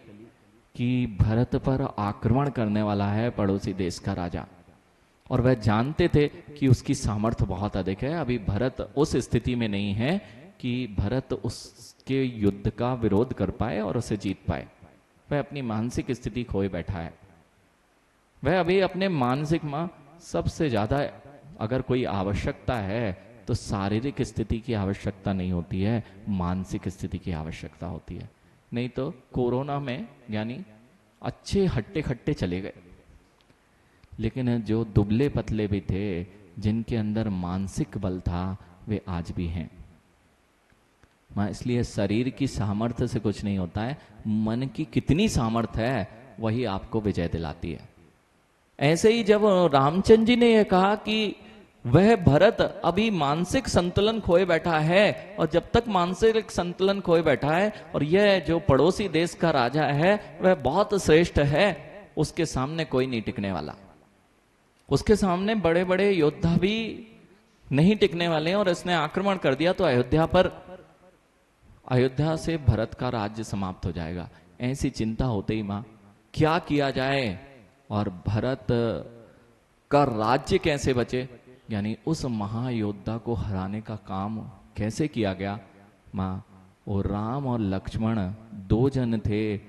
कि भरत पर आक्रमण करने वाला है पड़ोसी देश का राजा, और वह जानते थे कि उसकी सामर्थ्य बहुत अधिक है, अभी भरत उस स्थिति में नहीं है कि भरत उसके युद्ध का विरोध कर पाए और उसे जीत पाए। वह अपनी मानसिक स्थिति खोए बैठा है। वह अभी अपने मानसिक में सबसे ज्यादा अगर कोई आवश्यकता है तो शारीरिक स्थिति की आवश्यकता नहीं होती है, मानसिक स्थिति की आवश्यकता होती है। नहीं तो कोरोना में यानी अच्छे हट्टे खट्टे चले गए, लेकिन जो दुबले पतले भी थे, जिनके अंदर मानसिक बल था, वे आज भी हैं। माँ इसलिए शरीर की सामर्थ्य से कुछ नहीं होता है, मन की कितनी सामर्थ्य है वही आपको विजय दिलाती है। ऐसे ही जब रामचंद्र जी ने यह कहा कि वह भरत अभी मानसिक संतुलन खोए बैठा है, और जब तक मानसिक संतुलन खोए बैठा है और यह जो पड़ोसी देश का राजा है वह बहुत श्रेष्ठ है, उसके सामने कोई नहीं टिकने वाला, उसके सामने बड़े बड़े योद्धा भी नहीं टिकने वाले हैं। और इसने आक्रमण कर दिया तो अयोध्या से भरत का राज्य समाप्त हो जाएगा। ऐसी चिंता होते ही मां क्या किया जाए और भरत का राज्य कैसे बचे, यानी उस महायोद्धा को हराने का काम कैसे किया गया। मां वो राम और लक्ष्मण दो जन थे,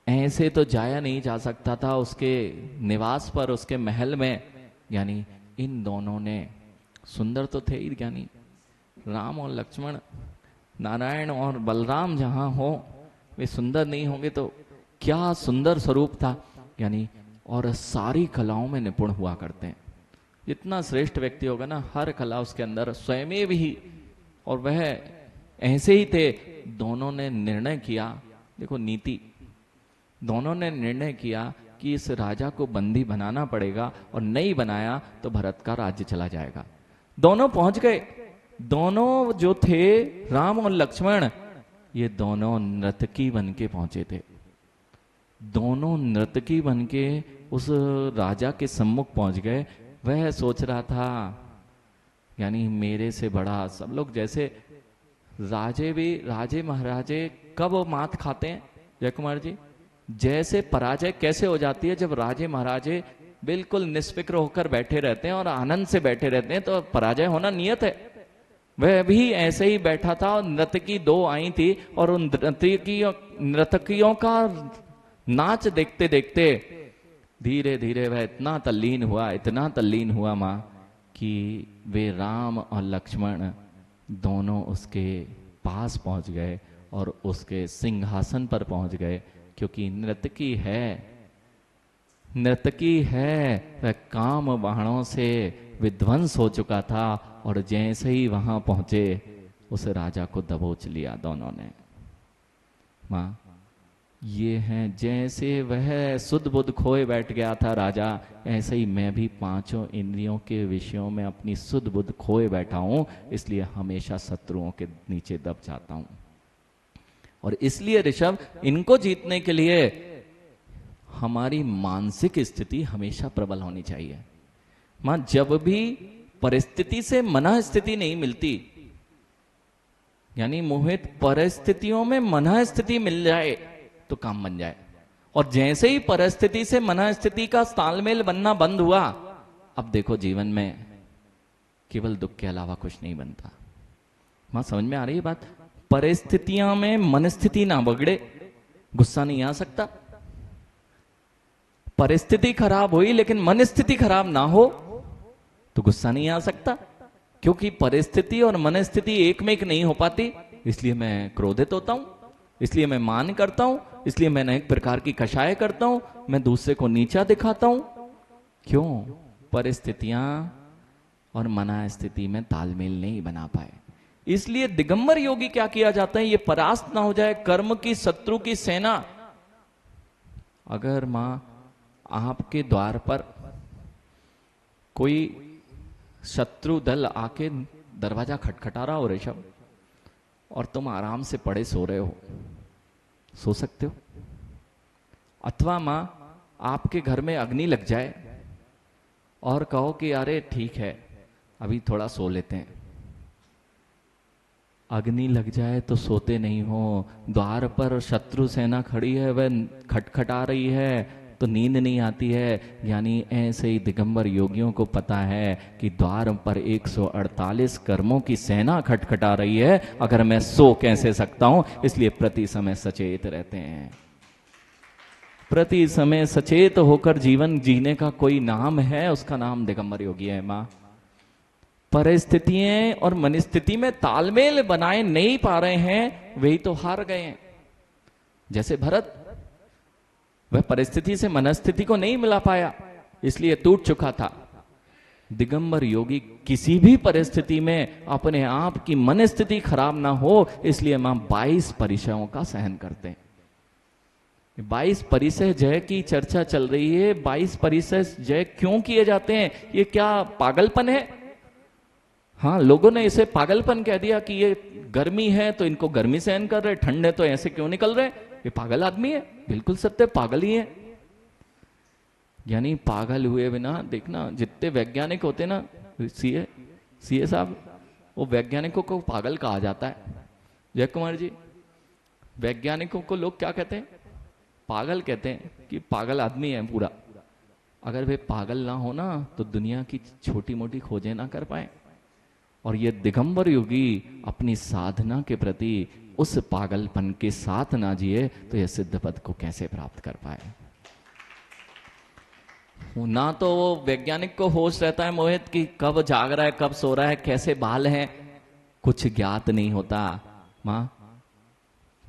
ऐसे तो जाया नहीं जा सकता था उसके निवास पर, उसके महल में। यानी इन दोनों ने, सुंदर तो थे ही ज्ञानी राम और लक्ष्मण, नारायण और बलराम जहां हो वे सुंदर नहीं होंगे तो क्या सुंदर स्वरूप था। यानी और सारी कलाओं में निपुण हुआ करते हैं। जितना श्रेष्ठ व्यक्ति होगा ना, हर कला उसके अंदर स्वयं ही, और वह ऐसे ही थे। दोनों ने निर्णय किया, देखो नीति, दोनों ने निर्णय किया कि इस राजा को बंदी बनाना पड़ेगा, और नहीं बनाया तो भरत का राज्य चला जाएगा। दोनों पहुंच गए। दोनों जो थे राम और लक्ष्मण, ये दोनों नर्तकी बन के पहुंचे थे। दोनों नर्तकी बन के उस राजा के सम्मुख पहुंच गए। वह सोच रहा था, यानी मेरे से बड़ा सब लोग, जैसे राजे महाराजे कब मात खाते हैं जय कुमार जी, जैसे पराजय कैसे हो जाती है जब राजे महाराजे बिल्कुल निष्फिक्र होकर बैठे रहते हैं और आनंद से बैठे रहते हैं, तो पराजय होना नियत है। वह भी ऐसे ही बैठा था और नर्तकी दो आई थी, और उन नर्तकियों का नाच देखते देखते धीरे धीरे वह इतना तल्लीन हुआ मां, कि वे राम और लक्ष्मण दोनों उसके पास पहुंच गए और उसके सिंहासन पर पहुंच गए। क्योंकि नर्तकी है वह काम बाणों से विध्वंस हो चुका था, और जैसे ही वहां पहुंचे उस राजा को दबोच लिया दोनों ने। मां ये हैं, जैसे वह सुध बुध खोए बैठ गया था राजा, ऐसे ही मैं भी पांचों इंद्रियों के विषयों में अपनी सुध बुध खोए बैठा हूं, इसलिए हमेशा शत्रुओं के नीचे दब जाता हूं। और इसलिए ऋषभ, इनको जीतने के लिए हमारी मानसिक स्थिति हमेशा प्रबल होनी चाहिए। मां जब भी परिस्थिति से मनः स्थिति नहीं मिलती, यानी मोहित परिस्थितियों में मनः स्थिति मिल जाए तो काम बन जाए। और जैसे ही परिस्थिति से मनः स्थिति का तालमेल बनना बंद हुआ, अब देखो जीवन में केवल दुख के अलावा कुछ नहीं बनता। मां समझ में आ रही है बात? परिस्थितियों में मनस्थिति ना बगड़े, गुस्सा नहीं आ सकता। परिस्थिति खराब हुई लेकिन मनस्थिति खराब ना हो तो गुस्सा नहीं आ सकता, क्योंकि परिस्थिति और मनस्थिति एक में एक नहीं हो पाती। इसलिए मैं क्रोधित होता हूं, इसलिए मैं मान करता हूं, इसलिए मैं अनेक प्रकार की कषाय करता हूं, मैं दूसरे को नीचा दिखाता हूं। क्यों? परिस्थितियां और मना स्थिति में तालमेल नहीं बना पाए। इसलिए दिगंबर योगी क्या किया जाता है, ये परास्त ना हो जाए कर्म की शत्रु की सेना। अगर मां आपके द्वार पर कोई शत्रु दल आके दरवाजा खटखटा रहा हो ऋषभ, और तुम आराम से पड़े सो रहे हो, सो सकते हो। अथवा मां आपके घर में अग्नि लग जाए और कहो कि अरे ठीक है अभी थोड़ा सो लेते हैं। अग्नि लग जाए तो सोते नहीं हो, द्वार पर शत्रु सेना खड़ी है, वह खटखटा रही है तो नींद नहीं आती है। यानी ऐसे ही दिगंबर योगियों को पता है कि द्वार पर 148 कर्मों की सेना खटखटा रही है, अगर मैं सो कैसे सकता हूं। इसलिए प्रति समय सचेत रहते हैं। प्रति समय सचेत होकर जीवन जीने का कोई नाम है, उसका नाम दिगंबर योगी है। मां परिस्थितियां और मनस्थिति में तालमेल बनाए नहीं पा रहे हैं, वही तो हार गए हैं। जैसे भरत, वह परिस्थिति से मनस्थिति को नहीं मिला पाया, इसलिए टूट चुका था। दिगंबर योगी किसी भी परिस्थिति में अपने आप की मन स्थिति खराब ना हो, इसलिए मां 22 परिचयों का सहन करते हैं। 22 परिचय जय की चर्चा चल रही है। 22 परिचय जय क्यों किए जाते हैं? ये क्या पागलपन है? हाँ, लोगों ने इसे पागलपन कह दिया कि ये गर्मी है तो इनको गर्मी सहन कर रहे, ठंड है तो ऐसे क्यों निकल रहे, ये पागल आदमी है। बिल्कुल सत्य, पागल ही है। यानी पागल हुए बिना देखना, जितने वैज्ञानिक होते ना, सीए साहब, वो वैज्ञानिकों को पागल कहा जाता है। जय कुमार जी, वैज्ञानिकों को लोग क्या कहते हैं? पागल कहते हैं, कि पागल आदमी है पूरा। अगर वे पागल ना हो ना तो दुनिया की छोटी मोटी खोजें ना कर पाए। और ये दिगंबर योगी अपनी साधना के प्रति उस पागलपन के साथ ना जिए तो यह सिद्ध पद को कैसे प्राप्त कर पाए। ना तो वो वैज्ञानिक को होश रहता है मोहित कि कब जाग रहा है, कब सो रहा है, कैसे बाल है, कुछ ज्ञात नहीं होता। मां,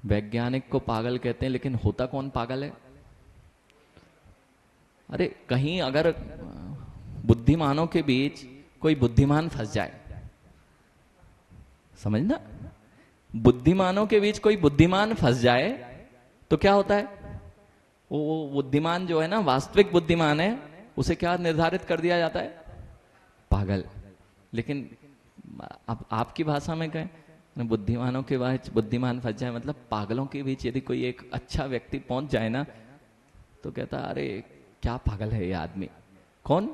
वैज्ञानिक को पागल कहते हैं, लेकिन होता कौन पागल है? अरे कहीं अगर बुद्धिमानों के बीच कोई बुद्धिमान फंस जाए, समझना, बुद्धिमानों के बीच कोई बुद्धिमान फंस जाए तो क्या होता है? वो बुद्धिमान जो है ना, वास्तविक बुद्धिमान है, उसे क्या निर्धारित कर दिया जाता है? पागल। लेकिन अब आपकी भाषा में कहें, बुद्धिमानों के बीच बुद्धिमान फंस जाए मतलब पागलों के बीच यदि कोई एक अच्छा व्यक्ति पहुंच जाए ना तो कहता अरे क्या पागल है ये आदमी। कौन?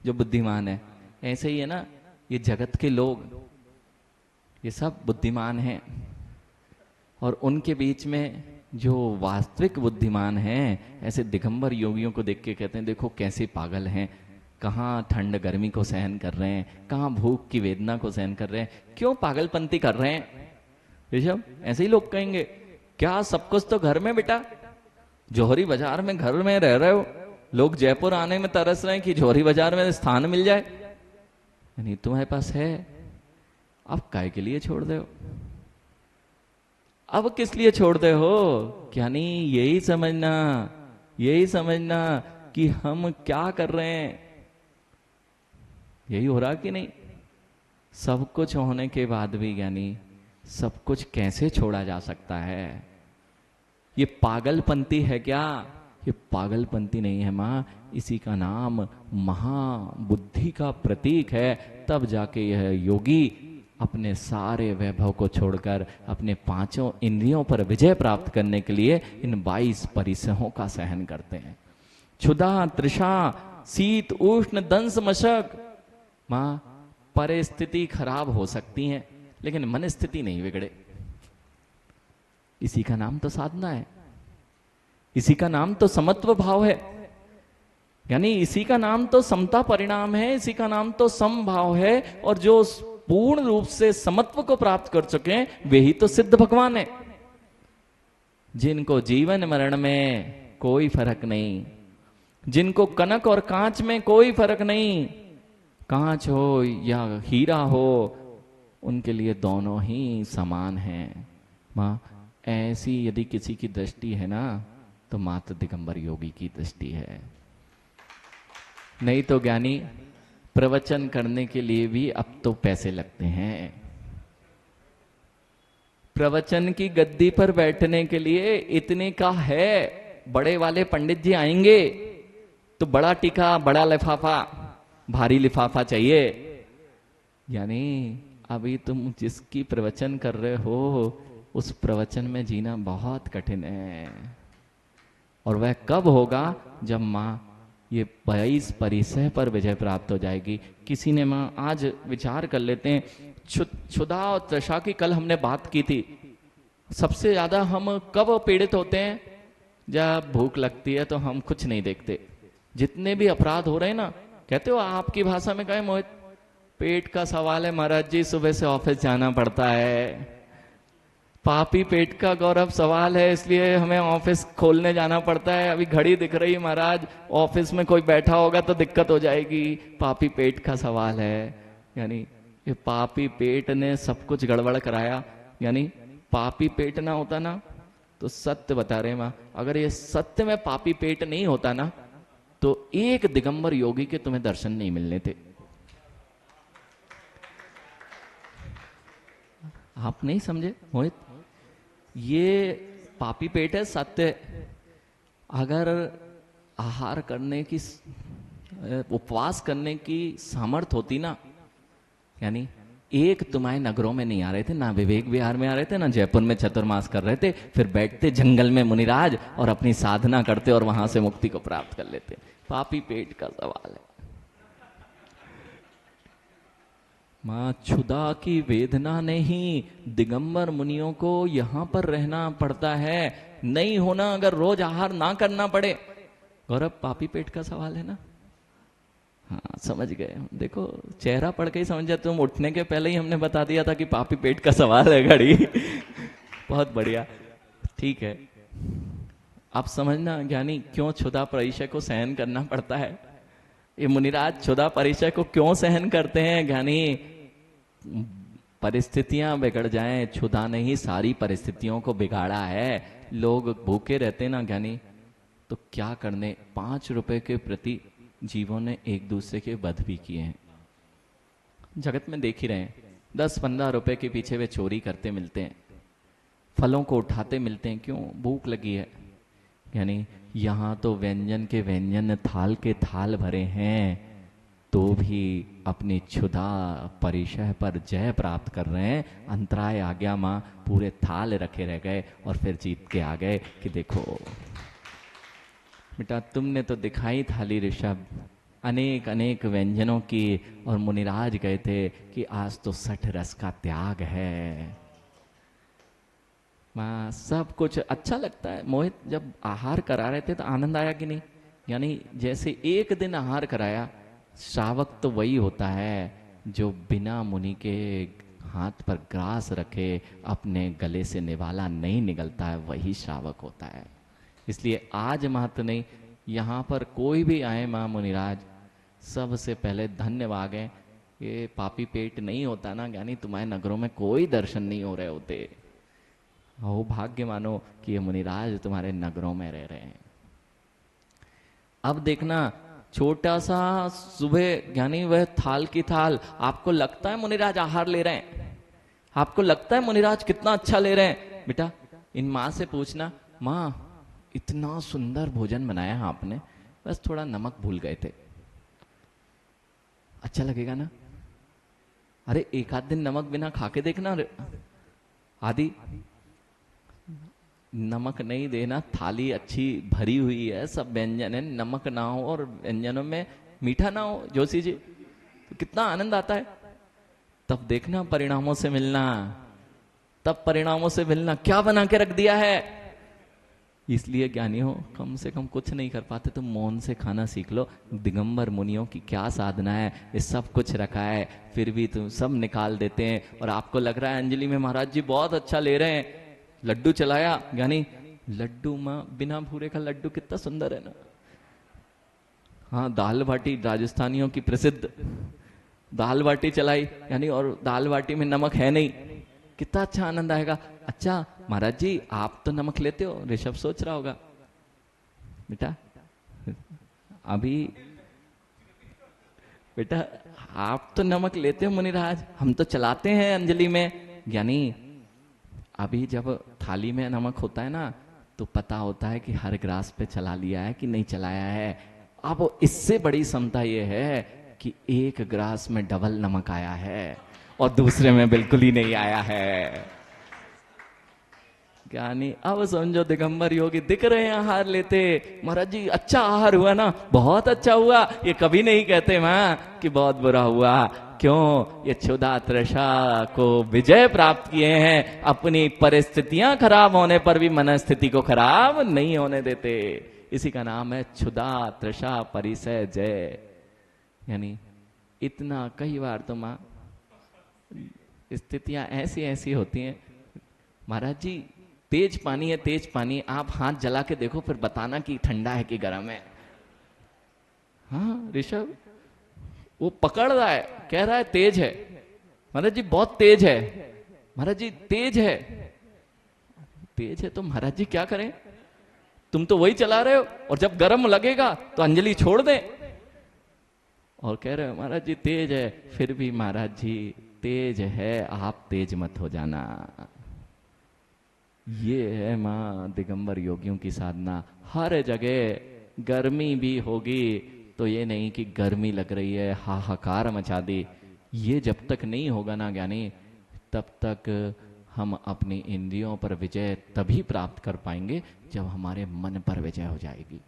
जो बुद्धिमान है। ऐसे ही है ना, ये जगत के लोग, ये सब बुद्धिमान हैं, और उनके बीच में जो वास्तविक बुद्धिमान हैं, ऐसे दिगंबर योगियों को देख के कहते हैं देखो कैसे पागल हैं, कहाँ ठंड गर्मी को सहन कर रहे हैं, कहाँ भूख की वेदना को सहन कर रहे हैं, क्यों पागलपंती कर रहे हैं। ऋषभ, ऐसे ही लोग कहेंगे क्या सब कुछ तो घर में बेटा, जौहरी बाजार में घर में रह रहे हो, लोग जयपुर आने में तरस रहे हैं कि जौहरी बाजार में स्थान मिल जाए, नहीं तुम्हारे पास है, अब काय के लिए छोड़ दे हो, अब किस लिए छोड़ दे हो। क्या नहीं, यही समझना कि हम क्या कर रहे हैं। यही हो रहा कि नहीं? सब कुछ होने के बाद भी ज्ञानी सब कुछ कैसे छोड़ा जा सकता है? ये पागलपंती है क्या? ये पागलपंती नहीं है मां, इसी का नाम महाबुद्धि का प्रतीक है। तब जाके यह योगी अपने सारे वैभव को छोड़कर अपने 5 इंद्रियों पर विजय प्राप्त करने के लिए इन 22 परिसहों का सहन करते हैं। क्षुधा, तृषा, शीत, उष्ण, दंस, मशक। मां, परिस्थिति खराब हो सकती है लेकिन मन स्थिति नहीं बिगड़े। इसी का नाम तो साधना है, इसी का नाम तो समत्व भाव है, यानी इसी का नाम तो समता परिणाम है, इसी का नाम तो समभाव है। और जो पूर्ण रूप से समत्व को प्राप्त कर चुके हैं वे ही तो सिद्ध भगवान है, जिनको जीवन मरण में कोई फर्क नहीं, जिनको कनक और कांच में कोई फर्क नहीं, कांच हो या हीरा हो उनके लिए दोनों ही समान हैं। मां, ऐसी यदि किसी की दृष्टि है ना तो मात्र दिगंबर योगी की दृष्टि है। नहीं तो ज्ञानी प्रवचन करने के लिए भी अब तो पैसे लगते हैं, प्रवचन की गद्दी पर बैठने के लिए इतने का है, बड़े वाले पंडित जी आएंगे तो बड़ा टीका, बड़ा लिफाफा, भारी लिफाफा चाहिए। यानी अभी तुम जिसकी प्रवचन कर रहे हो उस प्रवचन में जीना बहुत कठिन है, और वह कब होगा जब मां ये 22 परिसह पर विजय प्राप्त हो जाएगी। किसी ने मां आज विचार कर लेते हैं, क्षुधा और तृषा की कल हमने बात की थी। सबसे ज्यादा हम कब पीड़ित होते हैं? जब भूख लगती है तो हम कुछ नहीं देखते। जितने भी अपराध हो रहे हैं ना, कहते हो आपकी भाषा में कहें मोहित, पेट का सवाल है महाराज जी, सुबह से ऑफिस जाना पड़ता है, पापी पेट का गौरव सवाल है इसलिए हमें ऑफिस खोलने जाना पड़ता है। अभी घड़ी दिख रही है महाराज, ऑफिस में कोई बैठा होगा तो दिक्कत हो जाएगी, पापी पेट का सवाल है। यानी ये पापी पेट ने सब कुछ गड़बड़ कराया। यानी पापी पेट ना होता ना तो सत्य बता रहे मां, अगर ये सत्य में पापी पेट नहीं होता ना तो एक दिगंबर योगी के तुम्हें दर्शन नहीं मिलने थे। आप नहीं समझे मोहित, ये पापी पेट है सत्य। अगर आहार करने की, उपवास करने की सामर्थ होती ना, यानी एक तुम्हारे नगरों में नहीं आ रहे थे, ना विवेक विहार में आ रहे थे, ना जयपुर में चतुर्मास कर रहे थे, फिर बैठते जंगल में मुनिराज और अपनी साधना करते और वहां से मुक्ति को प्राप्त कर लेते। पापी पेट का सवाल है। मां क्षुधा की वेदना ने ही दिगंबर मुनियों को यहां पर रहना पड़ता है। नहीं होना अगर रोज आहार ना करना पड़े। गौरव, पापी पेट का सवाल है ना? हाँ, समझ गए। देखो चेहरा पढ़ के ही समझ जाते। तुम उठने के पहले ही हमने बता दिया था कि पापी पेट का सवाल है घड़ी। बहुत बढ़िया, ठीक है। आप समझना ज्ञानी, क्यों क्षुधा परिचय को सहन करना पड़ता है। ये मुनिराज क्षुधा परिचय को क्यों सहन करते हैं ज्ञानी? परिस्थितियां बिगड़ जाएं, क्षुधा ने ही सारी परिस्थितियों को बिगाड़ा है। लोग भूखे रहते ना ज्ञानी, तो क्या करने, 5 रुपए के प्रति जीवों ने एक दूसरे के वध भी किए हैं। जगत में देख ही रहे हैं, 10-15 रुपए के पीछे वे चोरी करते मिलते हैं, फलों को उठाते मिलते हैं। क्यों? भूख लगी है। यानी यहां तो व्यंजन के व्यंजन, थाल के थाल भरे हैं, तो भी अपनी क्षुधा परिचय पर जय प्राप्त कर रहे हैं। अंतराय आ गया मां, पूरे थाल रखे रह गए और फिर जीत के आ गए कि देखो बेटा, तुमने तो दिखाई थाली ऋषभ अनेक अनेक व्यंजनों की, और मुनिराज गए थे कि आज तो 60 रस का त्याग है। मां, सब कुछ अच्छा लगता है। मोहित, जब आहार करा रहे थे तो आनंद आया कि नहीं? यानी जैसे एक दिन आहार कराया, श्रावक तो वही होता है जो बिना मुनि के हाथ पर ग्रास रखे अपने गले से निवाला नहीं निगलता है, वही श्रावक होता है। इसलिए आज मात्र नहीं, यहाँ पर कोई भी आए मां मुनिराज, सबसे पहले धन्यवाद है। ये पापी पेट नहीं होता ना ज्ञानी, तुम्हारे नगरों में कोई दर्शन नहीं हो रहे होते। हो भाग्य मानो कि ये मुनिराज तुम्हारे नगरों में रह रहे हैं। अब देखना, छोटा सा सुबह ज्ञानी वह थाल की थाल, आपको लगता है मुनिराज आहार ले रहे हैं, आपको लगता है मुनिराज कितना अच्छा ले रहे हैं। बेटा इन माँ से पूछना, माँ इतना सुंदर भोजन बनाया है आपने, बस थोड़ा नमक भूल गए थे, अच्छा लगेगा ना? अरे एक आध दिन नमक बिना खा के देखना। आदि नमक नहीं देना, थाली अच्छी भरी हुई है, सब व्यंजन है, नमक ना हो और व्यंजनों में मीठा ना हो जोशी जी, तो कितना आनंद आता है। तब देखना परिणामों से मिलना, तब परिणामों से मिलना। क्या बना के रख दिया है। इसलिए ज्ञानी हो, कम से कम कुछ नहीं कर पाते तो मौन से खाना सीख लो। दिगंबर मुनियों की क्या साधना है, ये सब कुछ रखा है, फिर भी तुम सब निकाल देते हैं। और आपको लग रहा है अंजलि में महाराज जी बहुत अच्छा ले रहे हैं, लड्डू चलाया ज्ञानी, लड्डू माँ बिना भूरे का लड्डू कितना सुंदर है ना। हाँ, दाल बाटी राजस्थानियों की प्रसिद्ध दाल बाटी चलाई यानी, और दाल बाटी में नमक है नहीं, कितना अच्छा आनंद आएगा। अच्छा महाराज जी आप तो नमक लेते हो, ऋषभ सोच रहा होगा बेटा, अभी बेटा आप तो नमक लेते हो मुनिराज, हम तो चलाते हैं अंजलि में। यानी अभी जब थाली में नमक होता है ना, तो पता होता है कि हर ग्रास पे चला लिया है कि नहीं चलाया है। अब इससे बड़ी समता ये है कि एक ग्रास में डबल नमक आया है और दूसरे में बिल्कुल ही नहीं आया है। ज्ञानी अब समझो दिगंबर योगी दिख रहे हैं आहार लेते, महाराज जी अच्छा आहार हुआ ना, बहुत अच्छा हुआ। ये कभी नहीं कहते मां कि बहुत बुरा हुआ। क्यों? ये क्षुधा तृषा को विजय प्राप्त किए हैं, अपनी परिस्थितियां खराब होने पर भी मनस्थिति को खराब नहीं होने देते। इसी का नाम है क्षुधा तृषा परिसय जय। यानी इतना कई बार तो मां स्थितियां ऐसी ऐसी होती हैं, महाराज जी तेज पानी है, तेज पानी, आप हाथ जला के देखो फिर बताना कि ठंडा है कि गर्म है। हाँ ऋषभ, वो पकड़ रहा है, कह रहा है तेज है, महाराज जी बहुत तेज है, महाराज जी तेज है। तेज है तो महाराज जी क्या करें, तुम तो वही चला रहे हो, और जब गर्म लगेगा तो अंजलि छोड़ दे। और कह रहे हो महाराज जी तेज है, फिर भी महाराज जी तेज है, आप तेज मत हो जाना। ये है माँ दिगंबर योगियों की साधना। हर जगह गर्मी भी होगी तो ये नहीं कि गर्मी लग रही है हाहाकार मचा दी। ये जब तक नहीं होगा ना ज्ञानी, तब तक हम अपनी इंद्रियों पर विजय तभी प्राप्त कर पाएंगे जब हमारे मन पर विजय हो जाएगी।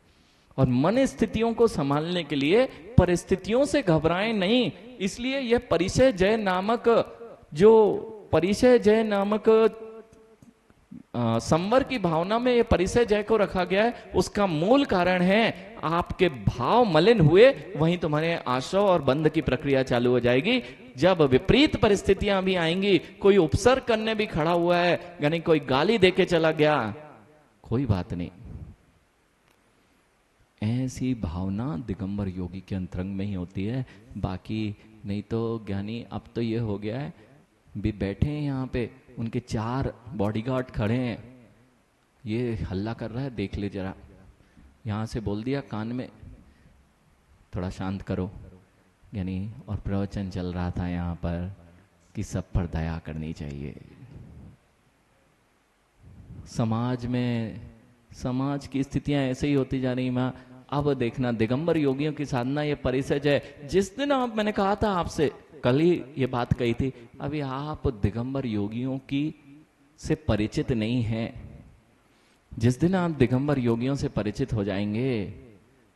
और मन स्थितियों को संभालने के लिए परिस्थितियों से घबराएं नहीं। इसलिए यह परिचय जय नामक जो परिचय जय नामक संवर की भावना में ये परिचय जय को रखा गया है। उसका मूल कारण है आपके भाव मलिन हुए, वहीं तुम्हारे आशव और बंध की प्रक्रिया चालू हो जाएगी। जब विपरीत परिस्थितियां भी आएंगी, कोई उपसर्ग करने भी खड़ा हुआ है, यानी कोई गाली देके चला गया, कोई बात नहीं। ऐसी भावना दिगंबर योगी के अंतरंग में ही होती है। बाकी नहीं तो ज्ञानी अब तो ये हो गया है, भी बैठे हैं यहाँ पे, उनके 4 बॉडीगार्ड खड़े हैं, ये हल्ला कर रहा है, देख ले जरा। यहाँ से बोल दिया कान में थोड़ा शांत करो, यानी और प्रवचन चल रहा था यहाँ पर कि सब पर दया करनी चाहिए। समाज में समाज की स्थितियां ऐसे ही होती जा रही माँ। अब देखना दिगंबर योगियों की साधना ये परिसज है। जिस दिन आप, मैंने कहा था आपसे कल ही ये बात कही थी, अभी आप दिगंबर योगियों की से परिचित नहीं हैं। जिस दिन आप दिगंबर योगियों से परिचित हो जाएंगे,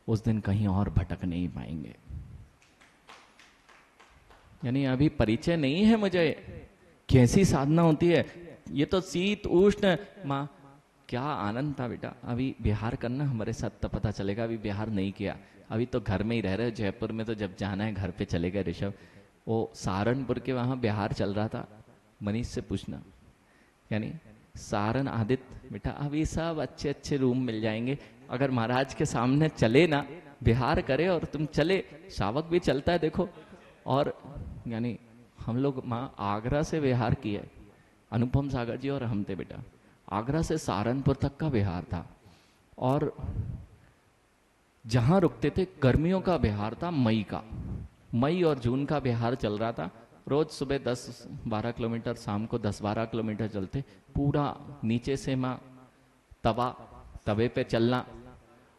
उस दिन कहीं और भटक नहीं पाएंगे। यानी अभी परिचय नहीं है मुझे कैसी साधना होती है। ये तो शीत उष्ण, माँ क्या आनंद था बेटा, अभी बिहार करना हमारे साथ तो पता चलेगा। अभी बिहार नहीं किया, अभी तो घर में ही रह रहे। जयपुर में तो जब जाना है घर पे चले गए ऋषभ। वो सहारनपुर के वहाँ बिहार चल रहा था, मनीष से पूछना। यानी सारन आदित्य बेटा, अभी सब अच्छे अच्छे रूम मिल जाएंगे। अगर महाराज के सामने चले ना, बिहार करे और तुम चले, शावक भी चलता है देखो। और यानी हम लोग माँ आगरा से बिहार किए, अनुपम सागर जी और हम थे बेटा। आगरा से सहारनपुर तक का बिहार था, और जहां रुकते थे गर्मियों का बिहार था, मई और जून का बिहार चल रहा था। रोज सुबह 10-12 किलोमीटर, शाम को 10-12 किलोमीटर चलते। पूरा नीचे से माँ तवे पे चलना,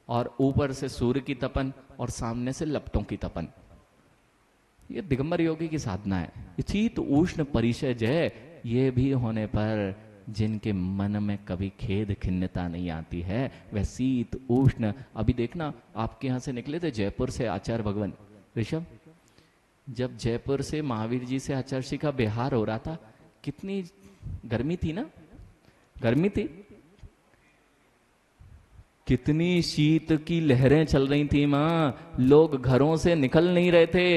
और ऊपर से सूर्य की तपन और सामने से लपटों की तपन। ये दिगंबर योगी की साधना है। शीत उष्ण परिचय जय, ये भी होने पर जिनके मन में कभी खेद खिन्नता नहीं आती है, वह शीत उष्ण। अभी देखना, आपके यहाँ से निकले थे जयपुर से आचार्य भगवान ऋषभ, जब जयपुर से महावीर जी से आचार्य जी का बिहार हो रहा था, कितनी गर्मी थी ना, गर्मी थी, कितनी शीत की लहरें चल रही थी माँ। लोग घरों से निकल नहीं रहे थे,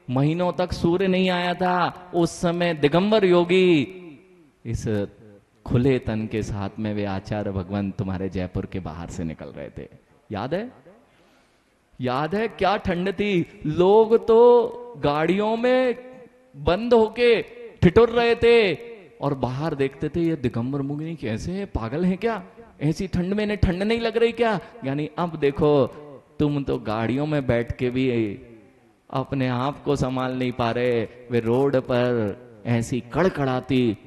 महीनों तक सूर्य नहीं आया था। उस समय दिगंबर योगी इस खुले तन के साथ में वे आचार्य भगवान तुम्हारे जयपुर के बाहर से निकल रहे थे। याद है? याद है क्या ठंड थी। लोग तो गाड़ियों में बंद होके ठिठुर रहे थे और बाहर देखते थे, ये दिगंबर मुनि कैसे है, पागल है क्या, ऐसी ठंड में इन्हें ठंड नहीं लग रही क्या। यानी अब देखो, तुम तो गाड़ियों में बैठ के भी अपने आप को संभाल नहीं पा रहे, वे रोड पर ऐसी कड़कड़ाती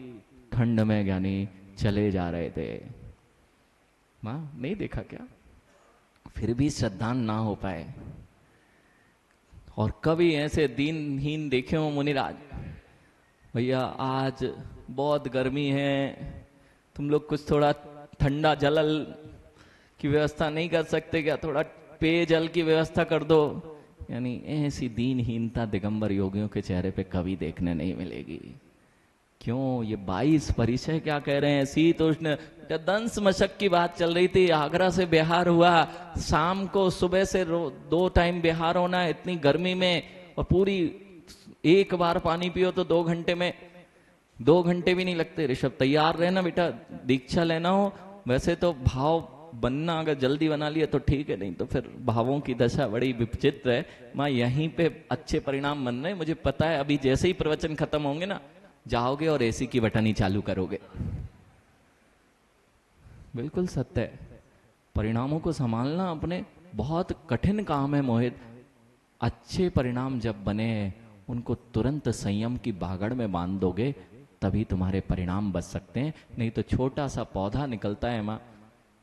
ठंड में यानी चले जा रहे थे। मां नहीं देखा क्या? फिर भी श्रद्धान ना हो पाए। और कभी ऐसे दीनहीन देखे हो मुनिराज, भैया आज बहुत गर्मी है, तुम लोग कुछ थोड़ा ठंडा जल की व्यवस्था नहीं कर सकते क्या, थोड़ा पेयजल की व्यवस्था कर दो। यानी ऐसी दीनहीनता दिगंबर योगियों के चेहरे पे कभी देखने नहीं मिलेगी। क्यों? ये 22 परिचय क्या कह रहे हैं, शीत उष्ण दंश मशक की बात चल रही थी। आगरा से बिहार हुआ, शाम को सुबह से 2 टाइम बिहार होना इतनी गर्मी में, और पूरी एक बार पानी पियो तो 2 घंटे में, 2 घंटे भी नहीं लगते। ऋषभ तैयार रहना बेटा, दीक्षा लेना हो। वैसे तो भाव बनना अगर जल्दी बना लिया तो ठीक है, नहीं तो फिर भावों की दशा बड़ी विचित्र है। माँ यहीं पे अच्छे परिणाम बन रहे, मुझे पता है। अभी जैसे ही प्रवचन खत्म होंगे ना, जाओगे और एसी की बटन ही चालू करोगे। बिल्कुल सत्य है। परिणामों को संभालना अपने बहुत कठिन काम है मोहित। अच्छे परिणाम जब बने उनको तुरंत संयम की बागड़ में बांध दोगे, तभी तुम्हारे परिणाम बच सकते हैं। नहीं तो छोटा सा पौधा निकलता है माँ,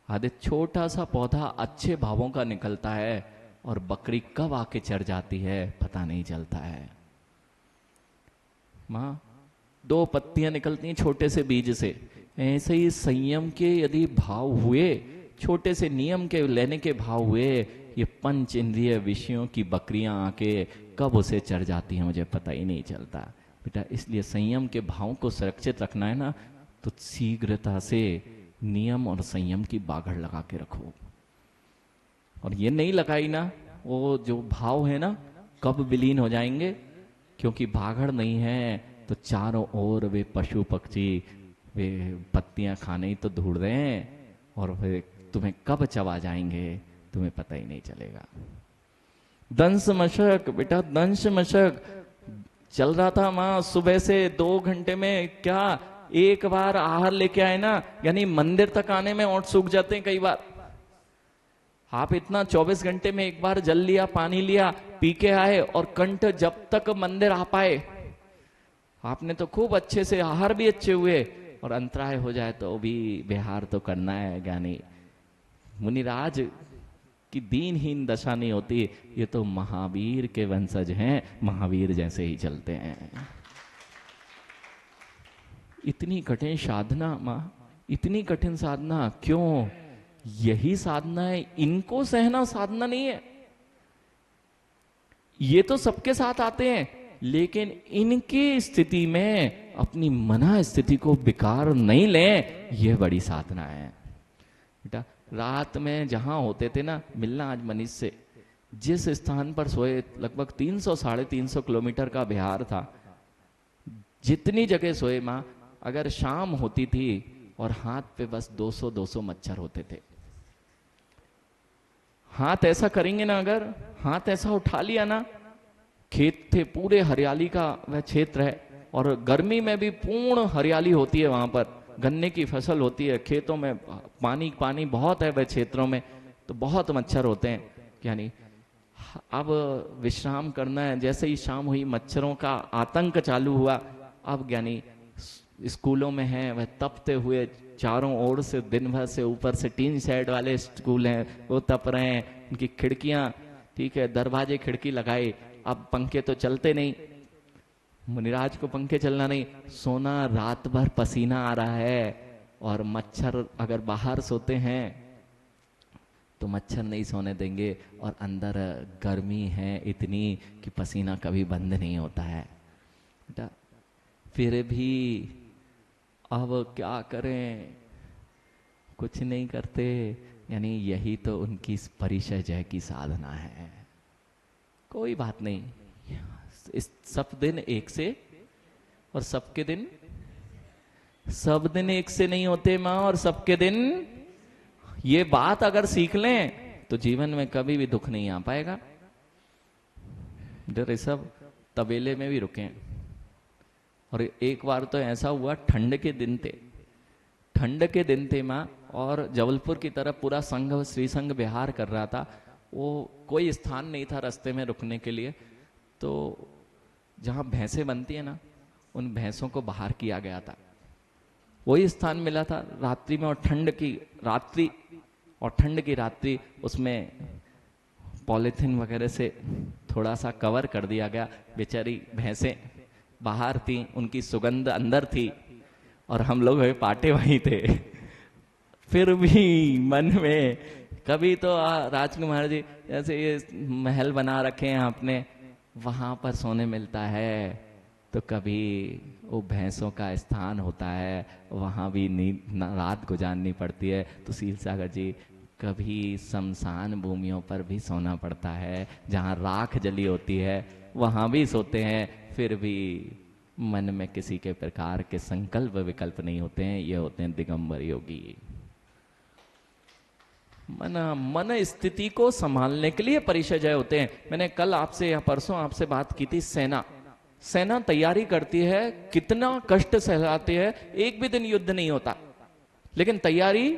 आदित्य, छोटा सा पौधा अच्छे भावों का निकलता है और बकरी कब आके चढ़ जाती है पता नहीं चलता है। माँ 2 पत्तियां निकलती हैं छोटे से बीज से, ऐसे ही संयम के यदि भाव हुए, छोटे से नियम के लेने के भाव हुए, ये पंच इंद्रिय विषयों की बकरियां आके कब उसे चढ़ जाती हैं मुझे पता ही नहीं चलता। बेटा इसलिए संयम के भाव को सुरक्षित रखना है ना, तो शीघ्रता से नियम और संयम की बागड़ लगा के रखो। और ये नहीं लगाई ना, वो जो भाव है ना कब विलीन हो जाएंगे, क्योंकि बागड़ नहीं है तो चारों ओर वे पशु पक्षी वे पत्तियां खाने ही तो ढूंढ रहे हैं, और वे तुम्हें कब चबा जाएंगे तुम्हें पता ही नहीं चलेगा। दंश मशक, बेटा दंश मशक चल रहा था माँ सुबह से 2 घंटे में, क्या एक बार आहार लेके आए ना, यानी मंदिर तक आने में ओंठ सूख जाते हैं कई बार। आप इतना 24 घंटे में एक बार जल लिया, पानी लिया, पी के आए, और कंठ जब तक मंदिर आ पाए आपने तो खूब अच्छे से आहार भी अच्छे हुए, और अंतराय हो जाए तो भी विहार तो करना है। ज्ञानी मुनिराज की दीनहीन दशा नहीं होती, ये तो महावीर के वंशज हैं, महावीर जैसे ही चलते हैं। इतनी कठिन साधना माँ, इतनी कठिन साधना क्यों? यही साधना है, इनको सहना साधना नहीं है। ये तो सबके साथ आते हैं, लेकिन इनकी स्थिति में अपनी मना स्थिति को विकार नहीं लें, यह बड़ी साधना है। बेटा रात में जहां होते थे ना, मिलना आज मनीष से, जिस स्थान पर सोए लगभग 300-350 किलोमीटर का बिहार था, जितनी जगह सोए माँ, अगर शाम होती थी और हाथ पे बस 200-200 मच्छर होते थे। हाथ ऐसा करेंगे ना, अगर हाथ ऐसा उठा लिया ना, खेत थे पूरे, हरियाली का वह क्षेत्र है, और गर्मी में भी पूर्ण हरियाली होती है वहां पर, गन्ने की फसल होती है, खेतों में पानी पानी बहुत है वह क्षेत्रों में, तो बहुत मच्छर होते हैं। यानी अब विश्राम करना है, जैसे ही शाम हुई मच्छरों का आतंक चालू हुआ। अब ज्ञानी स्कूलों में है वह तपते हुए, चारों ओर से दिन भर से, ऊपर से टीन शेड वाले स्कूल हैं वो तप रहे हैं, उनकी खिड़कियां ठीक है, दरवाजे खिड़की लगाए, अब पंखे तो चलते नहीं, मुनिराज को पंखे चलना नहीं, सोना रात भर पसीना आ रहा है, और मच्छर अगर बाहर सोते हैं तो मच्छर नहीं सोने देंगे, और अंदर गर्मी है इतनी कि पसीना कभी बंद नहीं होता है। बेटा फिर भी अब क्या करें, कुछ नहीं करते, यानी यही तो उनकी परिचय जय की साधना है। कोई बात नहीं, इस सब दिन एक से, और सबके दिन, सब दिन एक से नहीं होते माँ, और सबके दिन, ये बात अगर सीख लें तो जीवन में कभी भी दुख नहीं आ पाएगा। डर सब तबेले में भी रुके, और एक बार तो ऐसा हुआ, ठंड के दिन थे, ठंड के दिन थे माँ, और जबलपुर की तरफ पूरा संघ श्री संघ विहार कर रहा था, वो कोई स्थान नहीं था रास्ते में रुकने के लिए, तो जहाँ भैंसें बनती है ना, उन भैंसों को बाहर किया गया था, वही स्थान मिला था रात्रि में, और ठंड की रात्रि उसमें पॉलीथीन वगैरह से थोड़ा सा कवर कर दिया गया। बेचारी भैंसें बाहर थी, उनकी सुगंध अंदर थी, और हम लोग पाटे वहीं थे। फिर भी मन में कभी तो राजकुमार जी जैसे ये महल बना रखे हैं आपने, वहां पर सोने मिलता है, तो कभी वो भैंसों का स्थान होता है, वहां भी नींद रात गुजारनी पड़ती है। तो शील सागर जी, कभी शमशान भूमियों पर भी सोना पड़ता है, जहां राख जली होती है वहां भी सोते हैं, फिर भी मन में किसी के प्रकार के संकल्प विकल्प नहीं होते हैं, ये होते हैं दिगंबर योगी। मन स्थिति को संभालने के लिए परिचय होते हैं। मैंने कल आपसे या परसों आपसे बात की थी, सेना तैयारी करती है, कितना कष्ट सहलाती है, एक भी दिन युद्ध नहीं होता, लेकिन तैयारी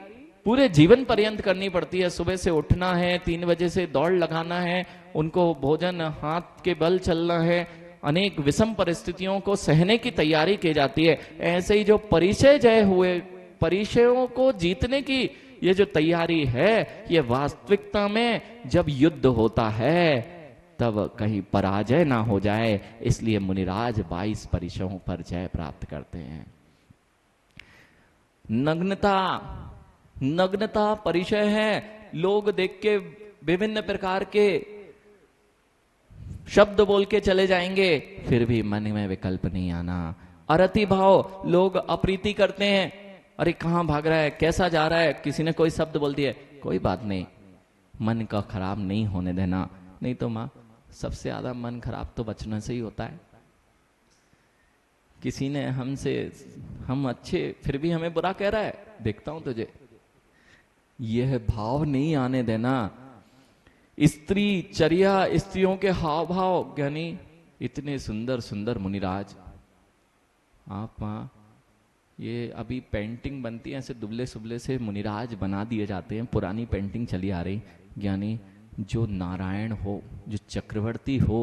पूरे जीवन पर्यंत करनी पड़ती है। सुबह से उठना है, 3 बजे से दौड़ लगाना है, उनको भोजन हाथ के बल चलना है, अनेक विषम परिस्थितियों को सहने की तैयारी की जाती है। ऐसे ही जो परिचय जय हुए, परिचयों को जीतने की ये जो तैयारी है, ये वास्तविकता में जब युद्ध होता है तब कहीं पराजय ना हो जाए, इसलिए मुनिराज 22 परिचयों पर जय प्राप्त करते हैं। नग्नता, नग्नता परिचय है। लोग देख के विभिन्न प्रकार के शब्द बोल के चले जाएंगे, फिर भी मन में विकल्प नहीं आना। अरति भाव, लोग अप्रीति करते हैं, अरे कहां भाग रहा है, कैसा जा रहा है, किसी ने कोई शब्द बोल दिया, कोई बात नहीं, मन का खराब नहीं होने देना। नहीं तो मां, सबसे ज्यादा मन खराब तो बचने से ही होता है। किसी ने हमसे, हम अच्छे फिर भी हमें बुरा कह रहा है, देखता हूं तुझे, यह भाव नहीं आने देना। स्त्री चर्या, स्त्रियों के हाव भाव, ज्ञानी इतने सुंदर सुंदर मुनिराज, आप वहां ये अभी पेंटिंग बनती है, ऐसे दुबले सुबले से मुनिराज बना दिए जाते हैं, पुरानी पेंटिंग चली आ रही। ज्ञानी जो नारायण हो, जो चक्रवर्ती हो,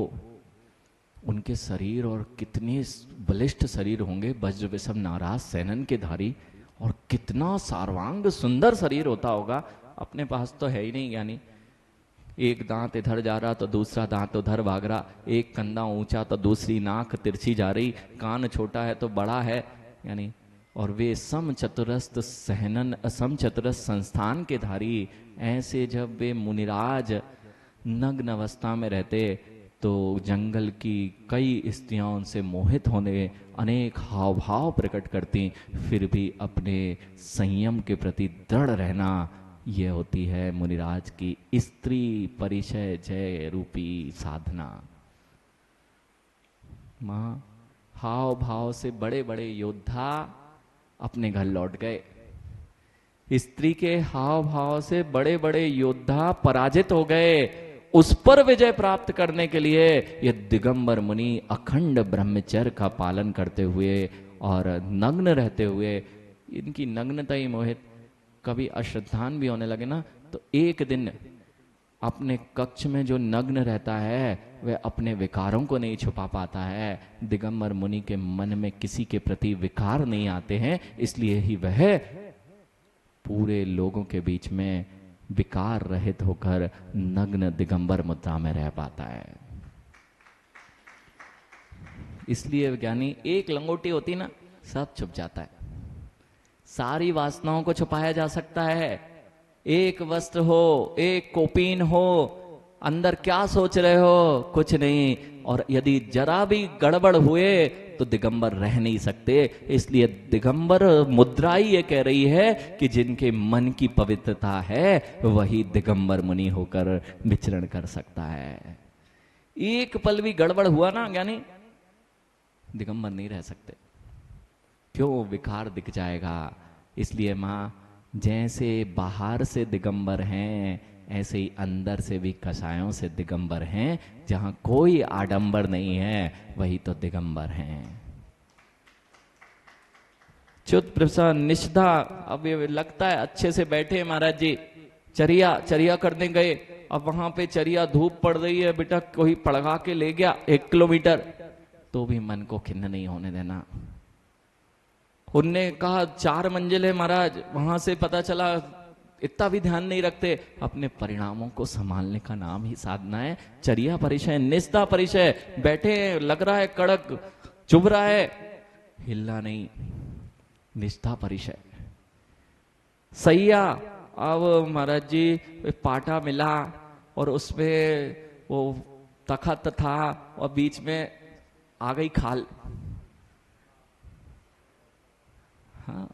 उनके शरीर और कितने बलिष्ठ शरीर होंगे, वज्र विषम नाराज सैनन के धारी, और कितना सार्वांग सुंदर शरीर होता होगा। अपने पास तो है ही नहीं ज्ञानी, एक दांत इधर जा रहा तो दूसरा दांत उधर भाग रहा, एक कंधा ऊंचा तो दूसरी नाक तिरछी जा रही, कान छोटा है तो बड़ा है, यानी और वे सम चतुरस्थ सहनन, असम चतुरस्थ संस्थान के धारी। ऐसे जब वे मुनिराज नग्न अवस्था में रहते तो जंगल की कई स्त्रियां उनसे मोहित होने अनेक हाव भाव प्रकट करती, फिर भी अपने संयम के प्रति दृढ़ रहना, यह होती है मुनिराज की स्त्री परिचय जय रूपी साधना। मां, हाव भाव से बड़े बड़े योद्धा अपने घर लौट गए, स्त्री के हाव भाव से बड़े बड़े योद्धा पराजित हो गए। उस पर विजय प्राप्त करने के लिए ये दिगंबर मुनि अखंड ब्रह्मचर्य का पालन करते हुए और नग्न रहते हुए, इनकी नग्नता ही मोहित, कभी अश्रद्धान भी होने लगे ना, तो एक दिन अपने कक्ष में जो नग्न रहता है वह अपने विकारों को नहीं छुपा पाता है। दिगंबर मुनि के मन में किसी के प्रति विकार नहीं आते हैं, इसलिए ही वह पूरे लोगों के बीच में विकार रहित होकर नग्न दिगंबर मुद्रा में रह पाता है। इसलिए ज्ञानी, एक लंगोटी होती ना, सब छुप जाता है, सारी वासनाओं को छुपाया जा सकता है। एक वस्त्र हो, एक कोपीन हो, अंदर क्या सोच रहे हो, कुछ नहीं, और यदि जरा भी गड़बड़ हुए तो दिगंबर रह नहीं सकते। इसलिए दिगंबर मुद्रा ही ये कह रही है कि जिनके मन की पवित्रता है वही दिगंबर मुनि होकर विचरण कर सकता है। एक पल भी गड़बड़ हुआ ना ज्ञानी, दिगंबर नहीं रह सकते, क्यों, विकार दिख जाएगा। इसलिए मां, जैसे बाहर से दिगंबर हैं ऐसे ही अंदर से भी कसायों से दिगंबर हैं। जहां कोई आडंबर नहीं है वही तो दिगंबर हैं। च्युत प्रसाद निष्ठा, अब ये लगता है अच्छे से बैठे महाराज जी, चरिया करने गए, अब वहां पे चरिया धूप पड़ रही है, बेटा कोई पड़गा के ले गया 1 किलोमीटर, तो भी मन को खिन्न नहीं होने देना। उनने कहा 4 मंजिल है महाराज, वहां से पता चला, इतना भी ध्यान नहीं रखते। अपने परिणामों को संभालने का नाम ही साधना है। चर्या परिचय, निष्ठा परिचय, बैठे लग रहा है कड़क, चुभ रहा है, हिलना नहीं, निष्ठा परिचय। सैया, अब महाराज जी पाटा मिला और उसमें वो तखत था और बीच में आ गई खाल, हाँ,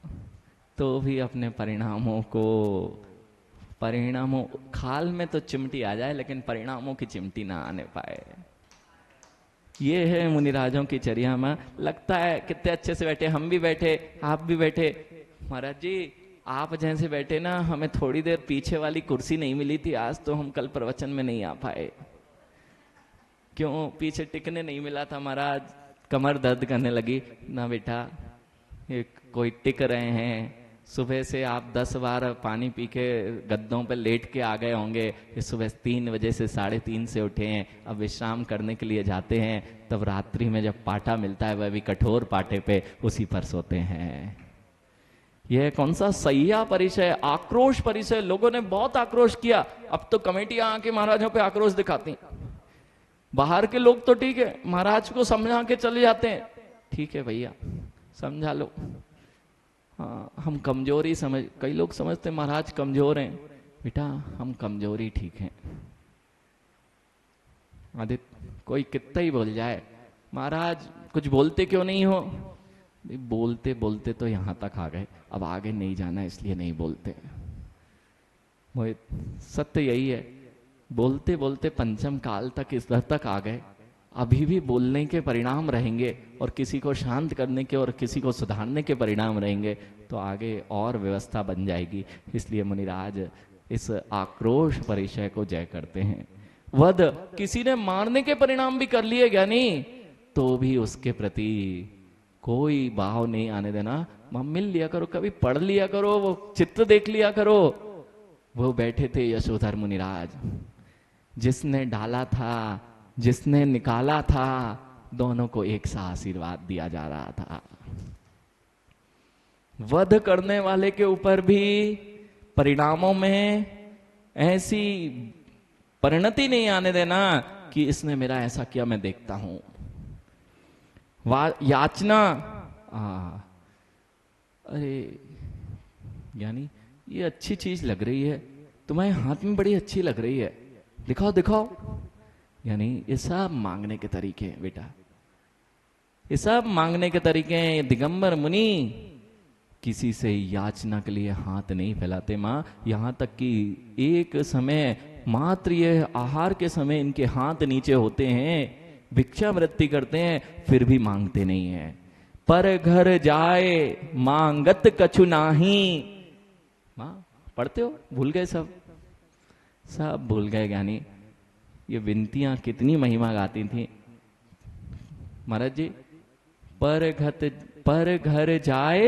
तो भी अपने परिणामों खाल में तो चिमटी आ जाए लेकिन परिणामों की चिमटी ना आने पाए। ये है मुनिराजों की चर्या में। लगता है कितने अच्छे से बैठे, हम भी बैठे, आप भी बैठे। महाराज जी, आप जैसे बैठे ना, हमें थोड़ी देर पीछे वाली कुर्सी नहीं मिली थी आज, तो हम कल प्रवचन में नहीं आ पाए। क्यों, पीछे टिकने नहीं मिला था महाराज, कमर दर्द करने लगी ना बेटा। कोई टिक रहे हैं, सुबह से आप 10 बार पानी पी के गद्दों पे लेट के आ गए होंगे कि सुबह 3 बजे से 3:30 से उठे हैं, अब विश्राम करने के लिए जाते हैं, तब रात्रि में जब पाटा मिलता है वह भी कठोर पाटे पे, उसी पर सोते हैं। यह कौन सा सैया परिचय, आक्रोश परिचय। लोगों ने बहुत आक्रोश किया, अब तो कमेटियां आके महाराजों पे आक्रोश दिखाती। बाहर के लोग तो ठीक है, महाराज को समझा के चले जाते हैं, ठीक है भैया समझा लो, हाँ हम कमजोरी समझ, कई लोग समझते महाराज कमजोर हैं। बेटा हम कमजोरी ठीक है। आदित्य कोई कितना ही बोल जाए, महाराज कुछ बोलते क्यों नहीं हो? बोलते बोलते तो यहां तक आ गए, अब आगे नहीं जाना इसलिए नहीं बोलते। मोहित सत्य यही है, बोलते बोलते पंचम काल तक इस दर तक आ गए, अभी भी बोलने के परिणाम रहेंगे और किसी को शांत करने के और किसी को सुधारने के परिणाम रहेंगे, तो आगे और व्यवस्था बन जाएगी। इसलिए मुनिराज इस आक्रोश परिचय को जय करते हैं। वध किसी ने मारने के परिणाम भी कर लिए ज्ञानी, तो भी उसके प्रति कोई भाव नहीं आने देना। मिल लिया करो, कभी पढ़ लिया करो, वो चित्र देख लिया करो। वो बैठे थे यशोधर मुनिराज, जिसने डाला था जिसने निकाला था, दोनों को एक सा आशीर्वाद दिया जा रहा था। वध करने वाले के ऊपर भी परिणामों में ऐसी परिणति नहीं आने देना कि इसने मेरा ऐसा किया मैं देखता हूं। याचना, अरे यानी ये अच्छी चीज लग रही है, तुम्हारे हाथ में बड़ी अच्छी लग रही है, दिखाओ दिखाओ। यानी ये सब मांगने के तरीके हैं बेटा, ये सब मांगने के तरीके हैं। दिगंबर मुनि किसी से याचना के लिए हाथ नहीं फैलाते माँ, यहां तक कि एक समय मात्र ये आहार के समय इनके हाथ नीचे होते हैं, भिक्षावृत्ति करते हैं, फिर भी मांगते नहीं है। पर घर जाए मांगत कछु नाही। माँ पढ़ते हो? भूल गए सब भूल गए ज्ञानी। ये विनतियां कितनी महिमा गाती थी महाराज जी। पर घर जाए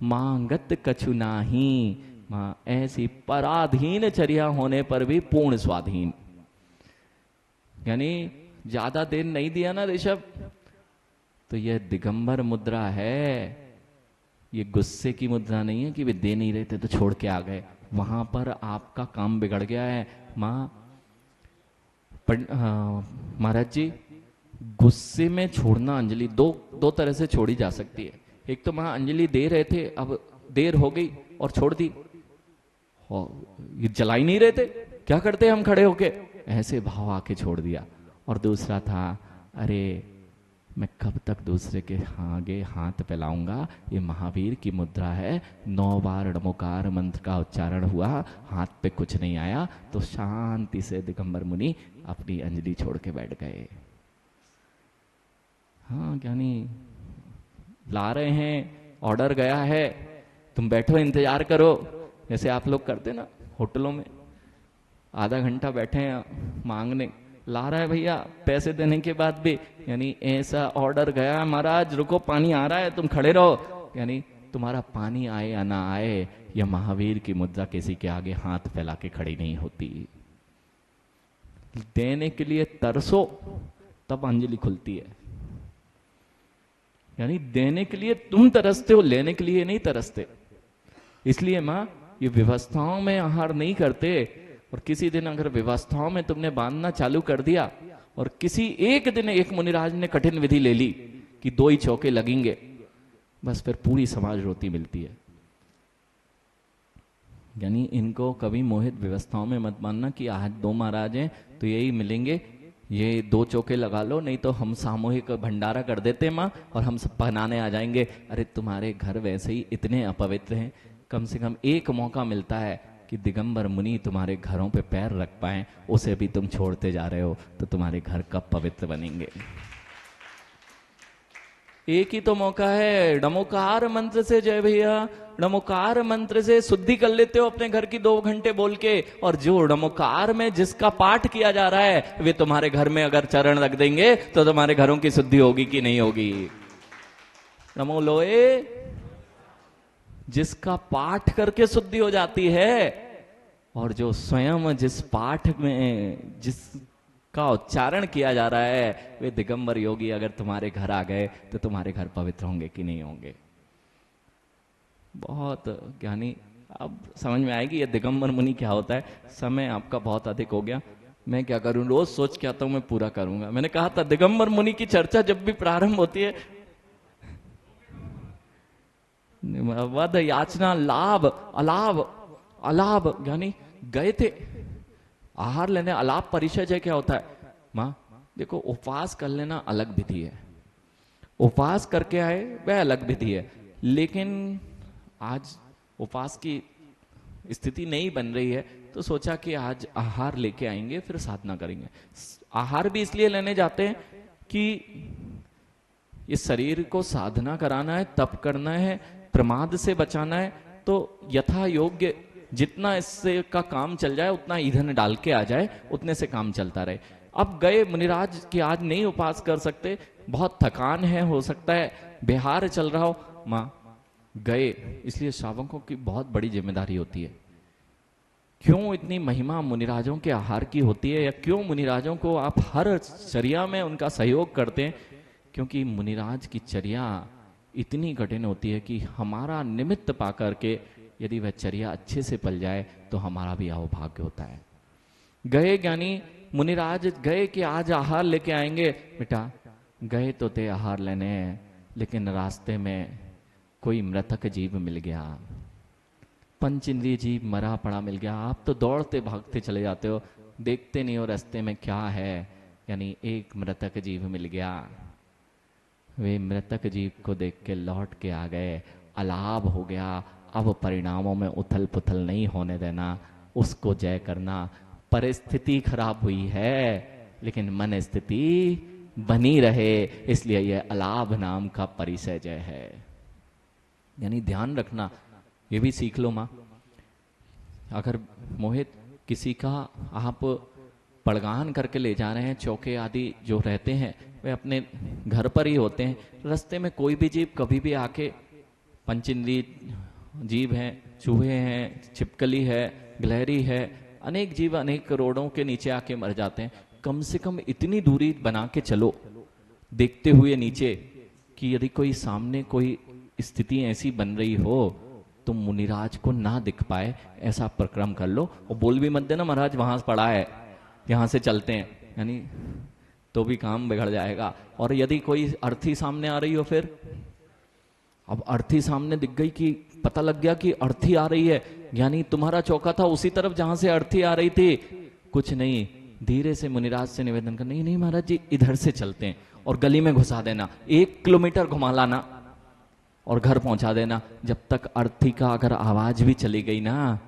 मांगत कछु नाही। मां ऐसी पराधीन चर्या होने पर भी पूर्ण स्वाधीन। यानी ज्यादा देर नहीं दिया ना ऋषभ, तो यह दिगंबर मुद्रा है, ये गुस्से की मुद्रा नहीं है कि वे दे नहीं रहे थे तो छोड़ के आ गए। वहां पर आपका काम बिगड़ गया है। माँ महाराज जी, गुस्से में छोड़ना अंजलि दो तरह से छोड़ी जा सकती है। एक तो माँ अंजलि दे रहे थे, अब देर हो गई और छोड़ दी, ये जला ही नहीं रहे थे, क्या करते हम खड़े होके, ऐसे भाव आके छोड़ दिया। और दूसरा था, अरे मैं कब तक दूसरे के आगे हाथ फैलाऊंगा, ये महावीर की मुद्रा है। 9 बार नमोकार मंत्र का उच्चारण हुआ, हाथ पे कुछ नहीं आया, तो शांति से दिगंबर मुनि अपनी अंजलि छोड़ के बैठ गए। हाँ ज्ञानी ला रहे हैं, ऑर्डर गया है, तुम बैठो इंतजार करो, जैसे आप लोग करते ना होटलों में, आधा घंटा बैठे हैं मांगने, ला रहा है भैया पैसे देने के बाद भी, यानी ऐसा ऑर्डर गया महाराज रुको पानी आ रहा है तुम खड़े रहो। यानी तुम्हारा पानी आए या ना आए, यह महावीर की मुद्रा किसी के आगे हाथ फैला के खड़ी नहीं होती। देने के लिए तरसो तब अंजलि खुलती है। यानी देने के लिए तुम तरसते हो, लेने के लिए नहीं तरसते। इसलिए माँ ये व्यवस्थाओं में आहार नहीं करते, और किसी दिन अगर व्यवस्थाओं में तुमने बांधना चालू कर दिया, और किसी एक दिन एक मुनिराज ने कठिन विधि ले ली कि 2 ही चौके लगेंगे, बस फिर पूरी समाज रोटी मिलती है। यानी इनको कभी मोहित व्यवस्थाओं में मत मानना कि आज 2 महाराज हैं तो यही मिलेंगे, ये 2 चौके लगा लो, नहीं तो हम सामूहिक भंडारा कर देते माँ और हम सब पहनाने आ जाएंगे। अरे तुम्हारे घर वैसे ही इतने अपवित्र हैं, कम से कम एक मौका मिलता है कि दिगंबर मुनि तुम्हारे घरों पे पैर रख पाए, उसे भी तुम छोड़ते जा रहे हो, तो तुम्हारे घर कब पवित्र बनेंगे। एक ही तो मौका है, नमोकार मंत्र से जय भैया, नमोकार मंत्र से शुद्धि कर लेते हो अपने घर की 2 घंटे बोल के, और जो नमोकार में जिसका पाठ किया जा रहा है वे तुम्हारे घर में अगर चरण रख देंगे तो तुम्हारे घरों की शुद्धि होगी कि नहीं होगी। नमो लोए जिसका पाठ करके शुद्धि हो जाती है, और जो स्वयं जिस पाठ में जिसका उच्चारण किया जा रहा है, वे दिगंबर योगी अगर तुम्हारे घर आ गए तो तुम्हारे घर पवित्र होंगे कि नहीं होंगे। बहुत ज्ञानी, अब समझ में आएगी ये दिगंबर मुनि क्या होता है। समय आपका बहुत अधिक हो गया, मैं क्या करूं, रोज सोच के आता हूं मैं पूरा करूंगा। मैंने कहा था दिगंबर मुनि की चर्चा जब भी प्रारंभ होती है, वध याचना लाभ अलाभ, अलाभ यानी गए थे आहार लेने, अलाप परिचय क्या होता है मां, देखो उपवास कर लेना अलग विधि है, उपवास करके आए वह अलग विधि है, लेकिन आज उपवास की स्थिति नहीं बन रही है तो सोचा कि आज आहार लेके आएंगे फिर साधना करेंगे। आहार भी इसलिए लेने जाते हैं कि इस शरीर को साधना कराना है, तप करना है, प्रमाद से बचाना है, तो यथा योग्य जितना इससे का काम चल जाए उतना ईंधन डाल के आ जाए, उतने से काम चलता रहे। अब गए मुनिराज कि आज नहीं उपवास कर सकते, बहुत थकान है, हो सकता है बिहार चल रहा हो, मां गए। इसलिए श्रावकों की बहुत बड़ी जिम्मेदारी होती है। क्यों इतनी महिमा मुनिराजों के आहार की होती है, या क्यों मुनिराजों को आप हर चर्या में उनका सहयोग करते हैं? क्योंकि मुनिराज की चर्या इतनी कठिन होती है कि हमारा निमित्त पा करके यदि वह चर्या अच्छे से पल जाए तो हमारा भी अहोभाग्य होता है। गए ज्ञानी मुनिराज गए कि आज आहार लेके आएंगे, बेटा गए तो थे आहार लेने, लेकिन रास्ते में कोई मृतक जीव मिल गया, पंचेंद्रिय जीव मरा पड़ा मिल गया। आप तो दौड़ते भागते चले जाते हो, देखते नहीं हो रास्ते में क्या है। यानी एक मृतक जीव मिल गया, वे मृतक जीव को देख के लौट के आ गए, अलाभ हो गया। अब परिणामों में उथल पुथल नहीं होने देना, उसको जय करना। परिस्थिति खराब हुई है लेकिन मन स्थिति बनी रहे, इसलिए यह अलाभ नाम का परिचय जय है। यानी ध्यान रखना, ये भी सीख लो मां। अगर मोहित किसी का आप पड़गान करके ले जा रहे हैं, चौके आदि जो रहते हैं वे अपने घर पर ही होते हैं, रास्ते में कोई भी जीव कभी भी आके, पंचेंद्रिय जीव हैं, चूहे हैं, छिपकली है, गिलहरी है, अनेक जीव अनेक रोडों के नीचे आके मर जाते हैं। कम से कम इतनी दूरी बना के चलो देखते हुए नीचे कि यदि कोई सामने कोई स्थिति ऐसी बन रही हो तो मुनिराज को ना दिख पाए, ऐसा प्रक्रम कर लो। और बोल भी मत देना महाराज वहां पड़ा है, यहां से चलते हैं, यानी तो भी काम बिगड़ जाएगा। और यदि कोई अर्थी सामने आ रही हो, फिर अब अर्थी सामने दिख गई कि पता लग गया कि अर्थी आ रही है, यानी तुम्हारा चौका था उसी तरफ जहां से अर्थी आ रही थी, कुछ नहीं, धीरे से मुनिराज से निवेदन करना, नहीं नहीं महाराज जी इधर से चलते हैं, और गली में घुसा देना, 1 किलोमीटर घुमा लाना और घर पहुंचा देना। जब तक अर्थी का अगर आवाज भी चली गई ना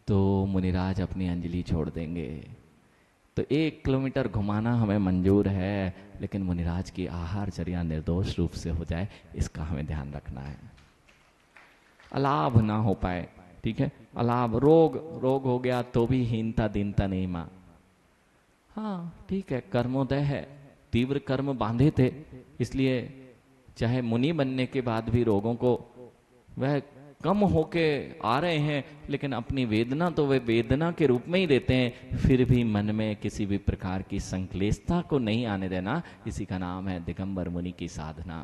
तो मुनिराज अपनी अंजलि छोड़ देंगे। तो 1 किलोमीटर घुमाना हमें मंजूर है, लेकिन मुनिराज की आहार चर्या निर्दोष रूप से हो जाए, इसका हमें ध्यान रखना है। अलाभ ना हो पाए, ठीक है, अलाभ रोग हो गया तो भी हीनता दीनता नहीं मां। हाँ ठीक है, कर्मोदय है, तीव्र कर्म बांधे थे, इसलिए चाहे मुनि बनने के बाद भी रोगों को वह कम होके आ रहे हैं, लेकिन अपनी वेदना तो वे वेदना के रूप में ही देते हैं। फिर भी मन में किसी भी प्रकार की संक्लेशता को नहीं आने देना, इसी का नाम है दिगंबर मुनि की साधना।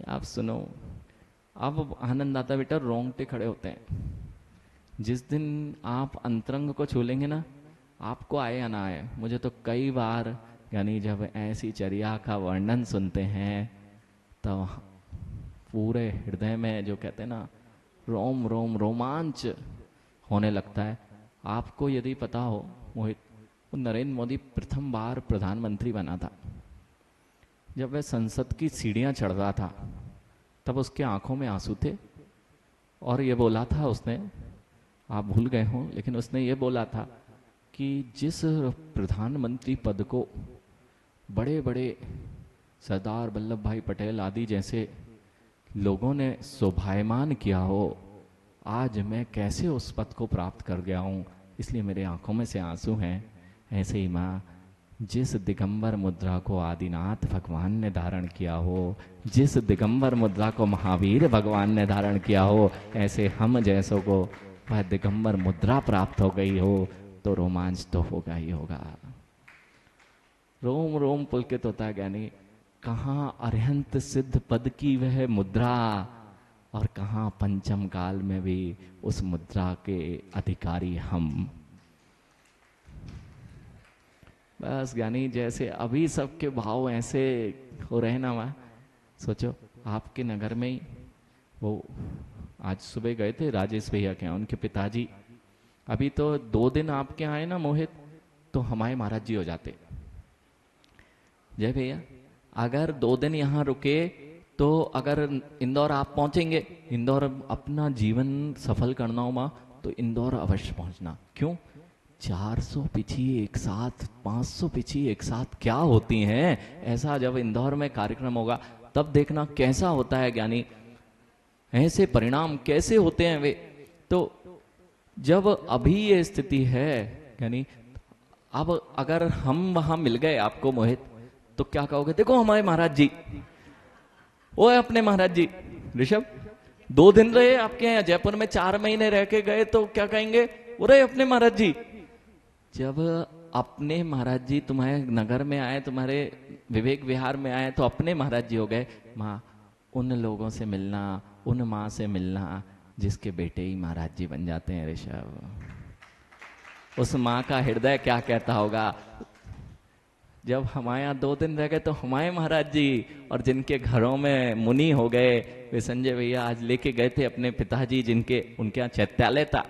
आप सुनो, अब आनंद आता बेटा, रोंगटे खड़े होते हैं। जिस दिन आप अंतरंग को छू लेंगे ना, आपको आए या ना आए, मुझे तो कई बार यानी जब ऐसी चर्या का वर्णन सुनते हैं तो पूरे हृदय में जो कहते हैं ना, रोम रोम रोमांच होने लगता है। आपको यदि पता हो मोहित, नरेंद्र मोदी प्रथम बार प्रधानमंत्री बना था, जब वह संसद की सीढ़ियां चढ़ रहा था तब उसके आंखों में आंसू थे, और ये बोला था उसने, आप भूल गए हो, लेकिन उसने ये बोला था कि जिस प्रधानमंत्री पद को बड़े बड़े सरदार वल्लभ भाई पटेल आदि जैसे लोगों ने शोभायमान किया हो, आज मैं कैसे उस पद को प्राप्त कर गया हूँ, इसलिए मेरे आंखों में से आंसू हैं। ऐसे ही माँ, जिस दिगंबर मुद्रा को आदिनाथ भगवान ने धारण किया हो, जिस दिगंबर मुद्रा को महावीर भगवान ने धारण किया हो, ऐसे हम जैसों को वह दिगंबर मुद्रा प्राप्त हो गई हो तो रोमांच तो होगा ही होगा। रोम रोम पुलकित होता है ज्ञानी। कहाँ अरहंत सिद्ध पद की वह मुद्रा, और कहाँ पंचम काल में भी उस मुद्रा के अधिकारी हम। बस ज्ञानी जैसे अभी सबके भाव ऐसे हो रहे ना, वहाँ सोचो आपके नगर में ही वो आज सुबह गए थे राजेश भैया के यहाँ, उनके पिताजी। अभी तो 2 दिन आपके आए ना मोहित, तो हमारे महाराज जी हो जाते। जय भैया, अगर 2 दिन यहाँ रुके तो अगर इंदौर आप पहुंचेंगे, इंदौर अपना जीवन सफल करना हो माँ, तो इंदौर अवश्य पहुंचना। क्यों? 400 पिछी एक साथ, 500 पिछी एक साथ क्या होती हैं। ऐसा जब इंदौर में कार्यक्रम होगा तब देखना कैसा होता है ज्ञानी, ऐसे परिणाम कैसे होते हैं वे। तो जब अभी ये स्थिति है यानी, अब अगर हम वहां मिल गए आपको मोहित, तो क्या कहोगे? देखो हमारे महाराज जी, वो है अपने महाराज जी। ऋषभ 2 दिन रहे आपके यहाँ, जयपुर में 4 महीने रह के गए, तो क्या कहेंगे? वो रहे अपने महाराज जी। जब अपने महाराज जी तुम्हारे नगर में आए, तुम्हारे विवेक विहार में आए, तो अपने महाराज जी हो गए। माँ, उन लोगों से मिलना, उन माँ से मिलना जिसके बेटे ही महाराज जी बन जाते हैं ऋषभ। उस माँ का हृदय क्या कहता होगा। जब हमारे यहाँ 2 दिन रह गए तो हमारे महाराज जी, और जिनके घरों में मुनि हो गए, वे संजय भैया आज लेके गए थे अपने पिताजी, जिनके उनके यहाँ चैत्यालय था।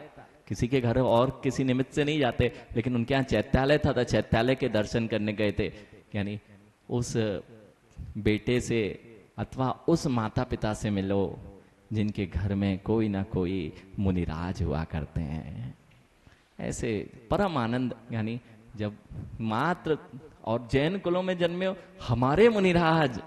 किसी के घर और किसी निमित्त से नहीं जाते, लेकिन उनके यहाँ चैत्यालय था, तो चैत्यालय के दर्शन करने गए थे। यानी उस बेटे से अथवा उस माता पिता से मिलो जिनके घर में कोई ना कोई मुनिराज हुआ करते हैं। ऐसे परम आनंद, यानी जब मात्र, और जैन कुलों में जन्मे हो, हमारे मुनिराज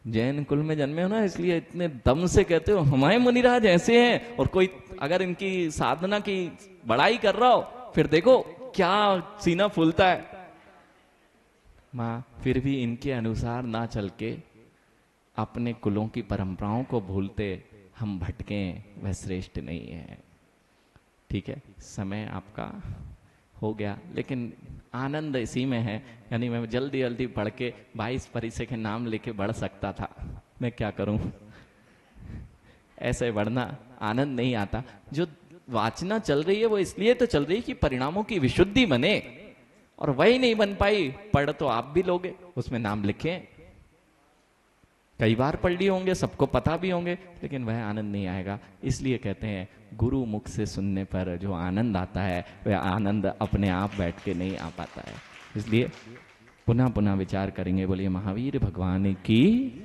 जैन कुल में जन्मे हो ना, इसलिए इतने दम से कहते हो हमारे मुनिराज ऐसे हैं। और कोई अगर इनकी साधना की बड़ाई कर रहा हो, फिर देखो क्या सीना फूलता है। माँ, फिर भी इनके अनुसार ना चल के अपने कुलों की परंपराओं को भूलते हम भटके, वह श्रेष्ठ नहीं है। ठीक है, समय आपका हो गया, लेकिन आनंद इसी में है। यानी मैं जल्दी जल्दी पढ़ के 22 परिचय के नाम लेके बढ़ सकता था, मैं क्या करूं। ऐसे बढ़ना आनंद नहीं आता। जो वाचना चल रही है वो इसलिए तो चल रही है कि परिणामों की विशुद्धि बने, और वही नहीं बन पाई। पढ़ तो आप भी लोगे, उसमें नाम लिखे, कई बार पढ़ लिए होंगे, सबको पता भी होंगे, लेकिन वह आनंद नहीं आएगा। इसलिए कहते हैं गुरु मुख से सुनने पर जो आनंद आता है, वह आनंद अपने आप बैठ के नहीं आ पाता है। इसलिए पुनः पुनः विचार करेंगे। बोलिए महावीर भगवान की।